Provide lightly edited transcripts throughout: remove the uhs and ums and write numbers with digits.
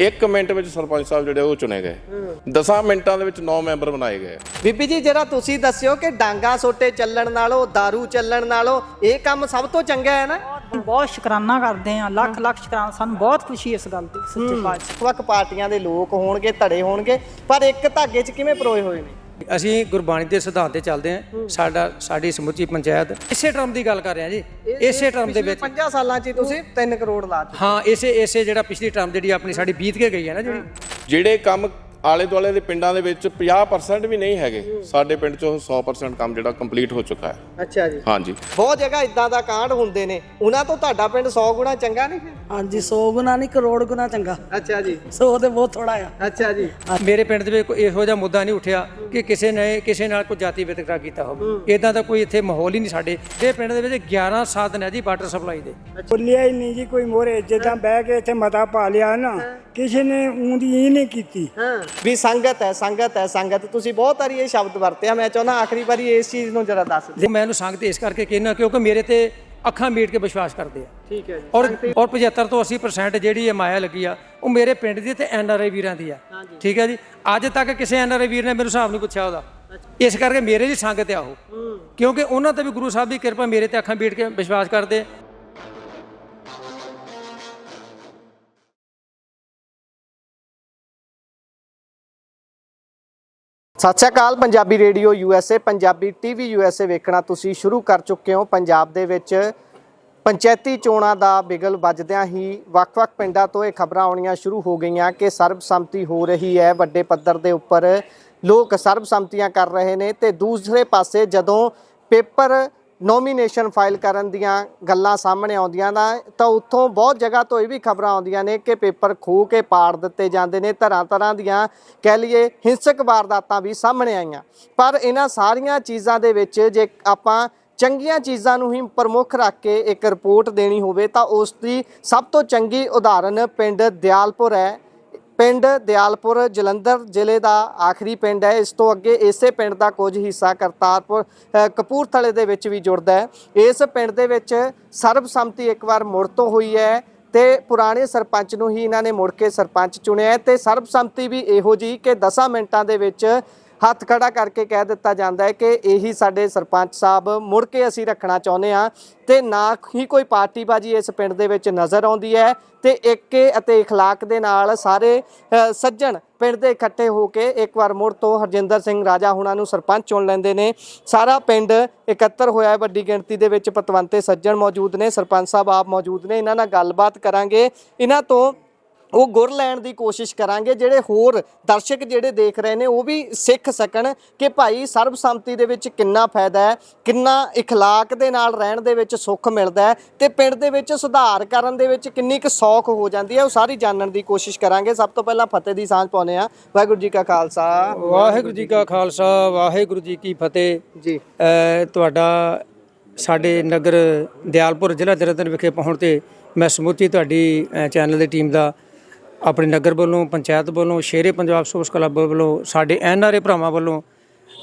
1 minute ਵਿੱਚ ਸਰਪੰਚ ਸਾਹਿਬ ਜਿਹੜੇ ਉਹ ਚੁਣੇ ਗਏ। 10 ਮਿੰਟਾਂ ਦੇ ਵਿੱਚ 9 ਮੈਂਬਰ ਬਣਾਏ ਗਏ। ਬੀਬੀ ਜੀ ਜਰਾ ਤੁਸੀਂ ਦੱਸਿਓ ਕਿ ਡਾਂਗਾ ਸੋਟੇ ਚੱਲਣ ਨਾਲੋਂ ਦਾਰੂ ਚੱਲਣ ਨਾਲੋਂ ਇਹ ਕੰਮ ਸਭ ਤੋਂ ਚੰਗਾ ਹੈ ਨਾ? ਬਹੁਤ ਸ਼ੁਕਰਾਨਾ ਕਰਦੇ ਆ, ਲੱਖ ਲੱਖ ਸ਼ੁਕਰਾਨਾ। ਸਾਨੂੰ ਬਹੁਤ ਖੁਸ਼ੀ ਇਸ ਗੱਲ ਦੀ ਸੱਚੇ ਪਾਤਸ਼ਾਹ। ਵੱਖ ਪਾਰਟੀਆਂ ਦੇ ਲੋਕ ਹੋਣਗੇ, ਧੜੇ ਹੋਣਗੇ, ਪਰ ਇੱਕ ਧਾਗੇ 'ਚ ਕਿਵੇਂ ਪਰੋਏ ਹੋਏ ਨੇ? ਅਸੀਂ ਗੁਰਬਾਣੀ ਦੇ ਸਿਧਾਂਤ ਤੇ ਚੱਲਦੇ ਹਾਂ। ਸਾਡੀ ਸਮੁੱਚੀ ਪੰਚਾਇਤ ਇਸੇ ਟਰਮ ਦੀ ਗੱਲ ਕਰ ਰਹੇ ਹਾਂ ਜੀ। ਇਸੇ ਟਰਮ ਦੇ ਵਿੱਚ 50 ਸਾਲਾਂ 'ਚ ਤੁਸੀਂ 3 ਕਰੋੜ ਲਾ ਦਿੱਤੇ। ਹਾਂ, ਇਸੇ ਜਿਹੜਾ ਪਿਛਲੀ ਟਰਮ ਜਿਹੜੀ ਆਪਣੀ ਸਾਡੀ ਬੀਤ ਕੇ ਗਈ ਹੈ ਨਾ, ਜਿਹੜੇ ਕੰਮ ਆਲੇ ਦੁਆਲੇ ਦੇ ਪਿੰਡਾਂ ਦੇ ਵਿੱਚ 50% ਵੀ ਨਹੀਂ ਹੈਗੇ, ਸਾਡੇ ਪਿੰਡ 'ਚੋਂ 100% ਕੰਮ ਜਿਹੜਾ ਕੰਪਲੀਟ ਹੋ ਚੁੱਕਾ ਹੈ। ਅੱਛਾ ਜੀ। ਹਾਂਜੀ, ਬਹੁਤ ਜਗ੍ਹਾ ਇਦਾਂ ਦਾ ਕਾਂਡ ਹੁੰਦੇ ਨੇ, ਉਹਨਾਂ ਤੋਂ ਤੁਹਾਡਾ ਪਿੰਡ 100 ਗੁਣਾ ਚੰਗਾ ਨਹੀਂ? ਹਾਂਜੀ 100 ਗੁਣਾ ਨਹੀਂ, ਕਰੋੜ ਗੁਣਾ ਚੰਗਾ। ਅੱਛਾ ਜੀ। 100 ਤੇ ਬਹੁਤ ਥੋੜਾ ਆ। ਅੱਛਾ ਜੀ। ਮੇਰੇ ਪਿੰਡ ਦੇ ਵਿੱਚ ਕੋਈ ਇਹੋ ਜਿਹਾ ਮੁੱਦਾ ਨਹੀਂ ਉੱਠਿਆ ਕਿ ਕਿਸੇ ਨਾਲ ਕੋਈ ਜਾਤੀ ਵਿਤਕਰਾ ਕੀਤਾ ਹੋਵੇ। ਇਦਾਂ ਦਾ ਕੋਈ ਇੱਥੇ ਮਾਹੌਲ ਹੀ ਨਹੀਂ। ਸਾਡੇ ਇਹ ਪਿੰਡ ਦੇ ਵਿੱਚ 11 ਸਾਧਨ ਹੈ ਜੀ ਵਾਟਰ ਸਪਲਾਈ ਦੇ। ਬੋਲਿਆ ਹੀ ਨਹੀਂ ਜੀ ਕੋਈ ਮੋਰੇ, ਜਿੱਦਾਂ ਬਹਿ ਕੇ ਇੱਥੇ ਮਤਾ ਪਾ ਲਿਆ ਨਾ, ਕਿਸੇ ਨੇ ਉਂਦੀ ਹੀ ਨਹੀਂ ਕੀਤੀ। ਵੀ ਸੰਗਤ ਹੈ, ਸੰਗਤ ਹੈ, ਸੰਗਤ। ਤੁਸੀਂ ਬਹੁਤ ਵਾਰੀ ਇਹ ਸ਼ਬਦ ਵਰਤਿਆ, ਮੈਂ ਚਾਹੁੰਦਾ ਆਖਰੀ ਵਾਰੀ ਇਸ ਚੀਜ਼ ਨੂੰ ਜਰਾ ਦੱਸ ਦਿਓ। ਮੈਂ ਇਹਨੂੰ ਸੰਗਤ ਇਸ ਕਰਕੇ ਕਹਿਣਾ ਕਿਉਂਕਿ ਮੇਰੇ ਤੇ ਅੱਖਾਂ ਮੀਟ ਕੇ ਵਿਸ਼ਵਾਸ ਕਰਦੇ ਆ। ਠੀਕ ਹੈ ਜੀ। ਔਰ 75 ਤੋਂ 80% ਜਿਹੜੀ ਇਹ ਮਾਇਆ ਲੱਗੀ ਆ ਉਹ ਮੇਰੇ ਪਿੰਡ ਦੀ ਤੇ NRI ਵੀਰਾਂ ਦੀ ਆ। ਠੀਕ ਹੈ ਜੀ। ਅੱਜ ਤੱਕ ਕਿਸੇ NRI ਵੀਰ ਨੇ ਮੈਨੂੰ ਹਿਸਾਬ ਨਹੀਂ ਪੁੱਛਿਆ ਉਹਦਾ। ਇਸ ਕਰਕੇ ਮੇਰੇ ਦੀ ਸੰਗਤ ਆ ਉਹ, ਕਿਉਂਕਿ ਉਹਨਾਂ ਤੇ ਵੀ ਗੁਰੂ ਸਾਹਿਬ ਦੀ ਕਿਰਪਾ, ਮੇਰੇ ਤੇ ਅੱਖਾਂ ਮੀਟ ਕੇ ਵਿਸ਼ਵਾਸ ਕਰਦੇ। ਸਤਿ ਸ਼੍ਰੀ ਅਕਾਲ। Punjabi radio USA, Punjabi TV USA ਵੇਖਣਾ ਤੁਸੀਂ ਸ਼ੁਰੂ ਕਰ ਚੁੱਕੇ ਹੋ। ਪੰਜਾਬ ਦੇ ਵਿੱਚ ਪੰਚਾਇਤੀ ਚੋਣਾਂ ਦਾ ਬਿਗਲ ਵੱਜਦਿਆਂ ਹੀ ਵੱਖ-ਵੱਖ ਪਿੰਡਾਂ ਤੋਂ ਇਹ ਖਬਰਾਂ ਆਉਣੀਆਂ ਸ਼ੁਰੂ ਹੋ ਗਈਆਂ ਕਿ ਸਰਬਸੰਮਤੀ ਹੋ ਰਹੀ ਹੈ। ਵੱਡੇ ਪੱਧਰ ਦੇ ਉੱਪਰ ਲੋਕ ਸਰਬਸੰਮਤੀਆਂ ਕਰ ਰਹੇ ਨੇ ਤੇ ਦੂਸਰੇ ਪਾਸੇ ਜਦੋਂ ਪੇਪਰ ਨੋਮੀਨੇਸ਼ਨ ਫਾਈਲ ਕਰਨ ਦੀਆਂ ਗੱਲਾਂ ਸਾਹਮਣੇ ਆਉਂਦੀਆਂ ਨਾ, ਤਾਂ ਉੱਥੋਂ ਬਹੁਤ ਜਗ੍ਹਾ ਤੋਂ ਇਹ ਵੀ ਖਬਰਾਂ ਆਉਂਦੀਆਂ ਨੇ ਕਿ ਪੇਪਰ ਖੋਹ ਕੇ ਪਾੜ ਦਿੱਤੇ ਜਾਂਦੇ ਨੇ। ਤਰ੍ਹਾਂ ਦੀਆਂ ਕਹਿ ਲਈਏ ਹਿੰਸਕ ਵਾਰਦਾਤਾਂ ਵੀ ਸਾਹਮਣੇ ਆਈਆਂ। ਪਰ ਇਹਨਾਂ ਸਾਰੀਆਂ ਚੀਜ਼ਾਂ ਦੇ ਵਿੱਚ ਜੇ ਆਪਾਂ ਚੰਗੀਆਂ ਚੀਜ਼ਾਂ ਨੂੰ ਹੀ ਪ੍ਰਮੁੱਖ ਰੱਖ ਕੇ ਇੱਕ ਰਿਪੋਰਟ ਦੇਣੀ ਹੋਵੇ ਤਾਂ ਉਸ ਦੀ ਸਭ ਤੋਂ ਚੰਗੀ ਉਦਾਹਰਨ ਪਿੰਡ ਦਿਆਲਪੁਰ ਹੈ। ਪਿੰਡ ਦਿਆਲਪੁਰ ਜਲੰਧਰ ਜ਼ਿਲ੍ਹੇ ਦਾ ਆਖਰੀ ਪਿੰਡ ਹੈ। ਇਸ ਤੋਂ ਅੱਗੇ ਇਸੇ ਪਿੰਡ ਦਾ ਕੁਝ ਹਿੱਸਾ ਕਰਤਾਰਪੁਰ ਕਪੂਰਥਲੇ ਦੇ ਵਿੱਚ ਵੀ ਜੁੜਦਾ ਹੈ। ਇਸ ਪਿੰਡ ਦੇ ਵਿੱਚ ਸਰਬਸੰਮਤੀ ਇੱਕ ਵਾਰ ਮੁੜ ਤੋਂ ਹੋਈ ਹੈ ਤੇ ਪੁਰਾਣੇ ਸਰਪੰਚ ਨੂੰ ਹੀ ਇਹਨਾਂ ਨੇ ਮੁੜ ਕੇ ਸਰਪੰਚ ਚੁਣਿਆ ਤੇ ਸਰਬਸੰਮਤੀ ਵੀ ਇਹੋ ਜਿਹੀ ਕਿ 10 ਮਿੰਟਾਂ ਦੇ ਵਿੱਚ ਹੱਥ ਖੜਾ ਕਰਕੇ ਕਹਿ ਦਿੱਤਾ ਜਾਂਦਾ ਹੈ ਕਿ ਇਹੀ ਸਾਡੇ ਸਰਪੰਚ ਸਾਹਿਬ ਮੁੜ ਕੇ ਅਸੀਂ ਰੱਖਣਾ ਚਾਹੁੰਦੇ ਹਾਂ। ਤੇ ਨਾ ਹੀ ਕੋਈ ਪਾਰਟੀਬਾਜ਼ੀ ਇਸ ਪਿੰਡ ਦੇ ਵਿੱਚ ਨਜ਼ਰ ਆਉਂਦੀ ਹੈ ਤੇ ਏਕੇ ਅਤੇ ਇਖਲਾਕ ਦੇ ਨਾਲ ਸਾਰੇ ਸੱਜਣ ਪਿੰਡ ਦੇ ਇਕੱਠੇ ਹੋ ਕੇ ਇੱਕ ਵਾਰ ਮੁੜ ਤੋਂ ਹਰਜਿੰਦਰ ਸਿੰਘ ਰਾਜਾ ਹੁਣਾਂ ਨੂੰ ਸਰਪੰਚ ਚੁਣ ਲੈਂਦੇ ਨੇ। ਸਾਰਾ ਪਿੰਡ ਇਕੱਤਰ ਹੋਇਆ ਹੈ, ਵੱਡੀ ਗਿਣਤੀ ਦੇ ਵਿੱਚ ਪਤਵੰਤੇ ਸੱਜਣ ਮੌਜੂਦ ਨੇ, ਸਰਪੰਚ ਸਾਹਿਬ ਆਪ ਮੌਜੂਦ ਨੇ। ਇਹਨਾਂ ਨਾਲ ਗੱਲਬਾਤ ਕਰਾਂਗੇ, ਇਹਨਾਂ ਤੋਂ ਉਹ ਗੁਰ ਲੈਣ ਦੀ ਕੋਸ਼ਿਸ਼ ਕਰਾਂਗੇ, ਜਿਹੜੇ ਹੋਰ ਦਰਸ਼ਕ ਜਿਹੜੇ ਦੇਖ ਰਹੇ ਨੇ ਉਹ ਵੀ ਸਿੱਖ ਸਕਣ ਕਿ ਭਾਈ ਸਰਬਸੰਮਤੀ ਦੇ ਵਿੱਚ ਕਿੰਨਾ ਫਾਇਦਾ ਹੈ, ਕਿੰਨਾ ਇਖਲਾਕ ਦੇ ਨਾਲ ਰਹਿਣ ਦੇ ਵਿੱਚ ਸੁੱਖ ਮਿਲਦਾ ਹੈ ਤੇ ਪਿੰਡ ਦੇ ਵਿੱਚ ਸੁਧਾਰ ਕਰਨ ਦੇ ਵਿੱਚ ਕਿੰਨੀ ਕੁ ਸੌਖ ਹੋ ਜਾਂਦੀ ਹੈ, ਉਹ ਸਾਰੀ ਜਾਣਨ ਦੀ ਕੋਸ਼ਿਸ਼ ਕਰਾਂਗੇ। ਸਭ ਤੋਂ ਪਹਿਲਾਂ ਫਤਿਹ ਦੀ ਸਾਂਝ ਪਾਉਂਦੇ ਹਾਂ। ਵਾਹਿਗੁਰੂ ਜੀ ਕਾ ਖਾਲਸਾ, ਵਾਹਿਗੁਰੂ ਜੀ ਕਾ ਖਾਲਸਾ, ਵਾਹਿਗੁਰੂ ਜੀ ਕੀ ਫਤਿਹ ਜੀ। ਤੁਹਾਡਾ ਸਾਡੇ ਨਗਰ ਦਿਆਲਪੁਰ ਜ਼ਿਲ੍ਹਾ ਜਲੰਧਰ ਵਿਖੇ ਪਹੁੰਚਣ ਤੇ ਮੈਂ ਸਮੁੱਚੀ ਤੁਹਾਡੀ ਚੈਨਲ ਦੀ ਟੀਮ ਦਾ, ਆਪਣੇ ਨਗਰ ਵੱਲੋਂ, ਪੰਚਾਇਤ ਵੱਲੋਂ, ਸ਼ੇਰੇ ਪੰਜਾਬ ਸਪੋਰਟਸ ਕਲੱਬ ਵੱਲੋਂ, ਸਾਡੇ NRA ਭਰਾਵਾਂ ਵੱਲੋਂ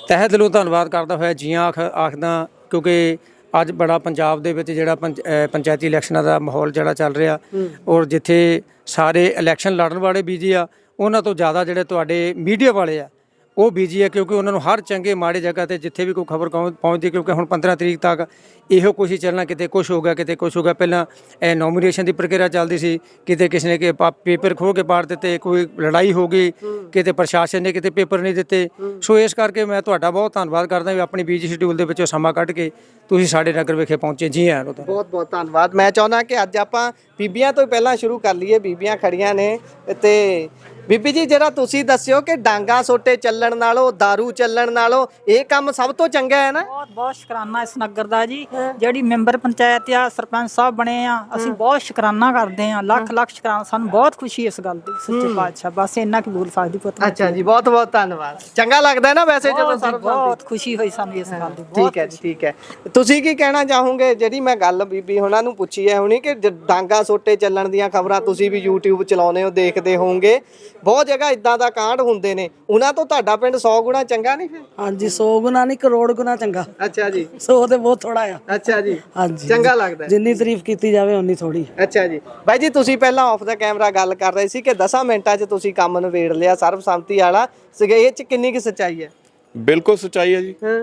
ਤਹਿ ਦਿਲੋਂ ਧੰਨਵਾਦ ਕਰਦਾ ਹੋਇਆ ਜੀ ਆਖਦਾ, ਕਿਉਂਕਿ ਅੱਜ ਬੜਾ ਪੰਜਾਬ ਦੇ ਵਿੱਚ ਜਿਹੜਾ ਪੰਚਾਇਤੀ ਇਲੈਕਸ਼ਨਾਂ ਦਾ ਮਾਹੌਲ ਜਿਹੜਾ ਚੱਲ ਰਿਹਾ ਔਰ ਜਿੱਥੇ ਸਾਰੇ ਇਲੈਕਸ਼ਨ ਲੜਨ ਵਾਲੇ ਬੀਜੀ ਆ, ਉਹਨਾਂ ਤੋਂ ਜ਼ਿਆਦਾ ਜਿਹੜੇ ਤੁਹਾਡੇ ਮੀਡੀਆ ਵਾਲੇ ਆ ਉਹ ਬੀਜੀ ਹੈ, ਕਿਉਂਕਿ ਉਹਨਾਂ ਨੂੰ ਹਰ ਚੰਗੇ ਮਾੜੇ ਜਗ੍ਹਾ ਤੇ ਜਿੱਥੇ ਵੀ ਕੋਈ ਖਬਰ ਪਹੁੰਚਦੀ, ਕਿਉਂਕਿ ਹੁਣ 15 ਤਰੀਕ ਤੱਕ ਇਹੋ ਕੁਛ ਹੀ ਚੱਲਣਾ, ਕਿਤੇ ਕੁਛ ਹੋ ਗਿਆ, ਕਿਤੇ ਕੁਛ ਹੋ ਗਿਆ। ਪਹਿਲਾਂ ਇਹ ਨੋਮੀਨੇਸ਼ਨ ਦੀ ਪ੍ਰਕਿਰਿਆ ਚੱਲਦੀ ਸੀ, ਕਿਤੇ ਕਿਸੇ ਨੇ ਪੇਪਰ ਖੋਹ ਕੇ ਪਾੜ ਦਿੱਤੇ, ਕੋਈ ਲੜਾਈ ਹੋ ਗਈ, ਕਿਤੇ ਪ੍ਰਸ਼ਾਸਨ ਨੇ ਕਿਤੇ ਪੇਪਰ ਨਹੀਂ ਦਿੱਤੇ। ਸੋ ਇਸ ਕਰਕੇ ਮੈਂ ਤੁਹਾਡਾ ਬਹੁਤ ਧੰਨਵਾਦ ਕਰਦਾ ਵੀ ਆਪਣੀ ਬਿਜੀ ਸ਼ਡਿਊਲ ਦੇ ਵਿੱਚੋਂ ਸਮਾਂ ਕੱਢ ਕੇ ਤੁਸੀਂ ਸਾਡੇ ਨਗਰ ਵਿਖੇ ਪਹੁੰਚੇ। ਜੀ ਆਇਆਂ ਨੂੰ ਬਹੁਤ ਬਹੁਤ ਧੰਨਵਾਦ। ਮੈਂ ਚਾਹੁੰਦਾ ਕਿ ਅੱਜ ਆਪਾਂ ਬੀਬੀਆਂ ਤੋਂ ਪਹਿਲਾਂ ਸ਼ੁਰੂ ਕਰ ਲਈਏ। ਬੀਬੀਆਂ ਖੜੀਆਂ ਨੇ ਤੇ ਬੀਬੀ ਜੀ ਜਰਾ ਤੁਸੀਂ ਦੱਸਿਓ ਕਿ ਡਾਂਗਾ ਸੋਟੇ ਚੱਲਣ ਨਾਲੋਂ ਦਾਰੂ ਚੱਲਣ ਨਾਲੋਂ ਇਹ ਕੰਮ ਸਭ ਤੋਂ ਚੰਗਾ ਹੈ ਨਾ? ਬਹੁਤ ਬਹੁਤ ਸ਼ੁਕਰਾਨਾ ਇਸ ਨਗਰ ਦਾ ਜੀ। ਜਿਹੜੀ ਮੈਂਬਰ ਪੰਚਾਇਤ ਆ, ਸਰਪੰਚ ਸਾਹਿਬ ਬਣੇ ਆ, ਅਸੀਂ ਬਹੁਤ ਸ਼ੁਕਰਾਨਾ ਕਰਦੇ ਆ, ਲੱਖ ਲੱਖ ਸ਼ੁਕਰਾਨਾ। ਸਾਨੂੰ ਬਹੁਤ ਖੁਸ਼ੀ ਇਸ ਗੱਲ ਦੀ ਸੱਚੇ ਪਾਤਸ਼ਾਹ। ਬਸ ਇੰਨਾ ਕੀ ਬੋਲ ਸਕਦੀ ਪੁੱਤ। ਅੱਛਾ ਜੀ, ਬਹੁਤ ਬਹੁਤ ਧੰਨਵਾਦ। ਚੰਗਾ ਲੱਗਦਾ ਨਾ ਵੈਸੇ ਜਦੋਂ ਬਹੁਤ ਖੁਸ਼ੀ ਹੋਈ ਸਾਨੂੰ ਇਸ ਗੱਲ ਦੀ। ਠੀਕ ਹੈ ਜੀ, ਠੀਕ ਹੈ। ਤੁਸੀਂ ਕੀ ਕਹਿਣਾ ਚਾਹੋਗੇ? ਜਿਹੜੀ ਮੈਂ ਗੱਲ ਬੀਬੀ ਹੁਣਾਂ ਨੂੰ ਪੁੱਛੀ ਹੈ ਹੁਣੀ ਕਿ ਡਾਂਗਾ ਸੋਟੇ ਚੱਲਣ ਦੀਆਂ ਖਬਰਾਂ ਤੁਸੀਂ ਵੀ YouTube ਚਲਾਉਂਦੇ ਹੋ, ਦੇਖਦੇ ਹੋਵੋਗੇ। ਬਹੁਤ ਜਗ੍ਹਾ ਇਦਾਂ ਦਾ ਕਾਂਡ ਹੁੰਦੇ ਨੇ, ਉਹਨਾਂ ਤੋਂ ਤੁਹਾਡਾ ਪਿੰਡ 100 ਗੁਣਾ ਚੰਗਾ ਨਹੀਂ ਫਿਰ? ਹਾਂਜੀ 100 ਗੁਣਾ ਨਹੀਂ ਕਰੋੜ ਗੁਣਾ ਚੰਗਾ। ਅੱਛਾ ਜੀ। 100 ਤੇ ਬਹੁਤ ਥੋੜਾ ਆ। ਅੱਛਾ ਜੀ। ਹਾਂਜੀ ਚੰਗਾ ਲੱਗਦਾ। ਜਿੰਨੀ ਤਾਰੀਫ ਕੀਤੀ ਜਾਵੇ ਉਨੀ ਥੋੜੀ। ਅੱਛਾ ਜੀ। ਬਾਈ ਜੀ ਤੁਸੀਂ ਪਹਿਲਾਂ ਆਫ ਦਾ ਕੈਮਰਾ ਗੱਲ ਕਰ ਰਹੇ ਸੀ ਕਿ 10 ਮਿੰਟਾਂ 'ਚ ਤੁਸੀਂ ਕੰਮ ਨਿਬੇੜ ਲਿਆ ਸਰਬਸੰਮਤੀ ਵਾਲਾ ਸੀਗਾ, ਇਹ 'ਚ ਕਿੰਨੀ ਕੁ ਸੱਚਾਈ ਹੈ? ਬਿਲਕੁਲ ਸੱਚਾਈ ਹੈ ਜੀ। ਹਾਂ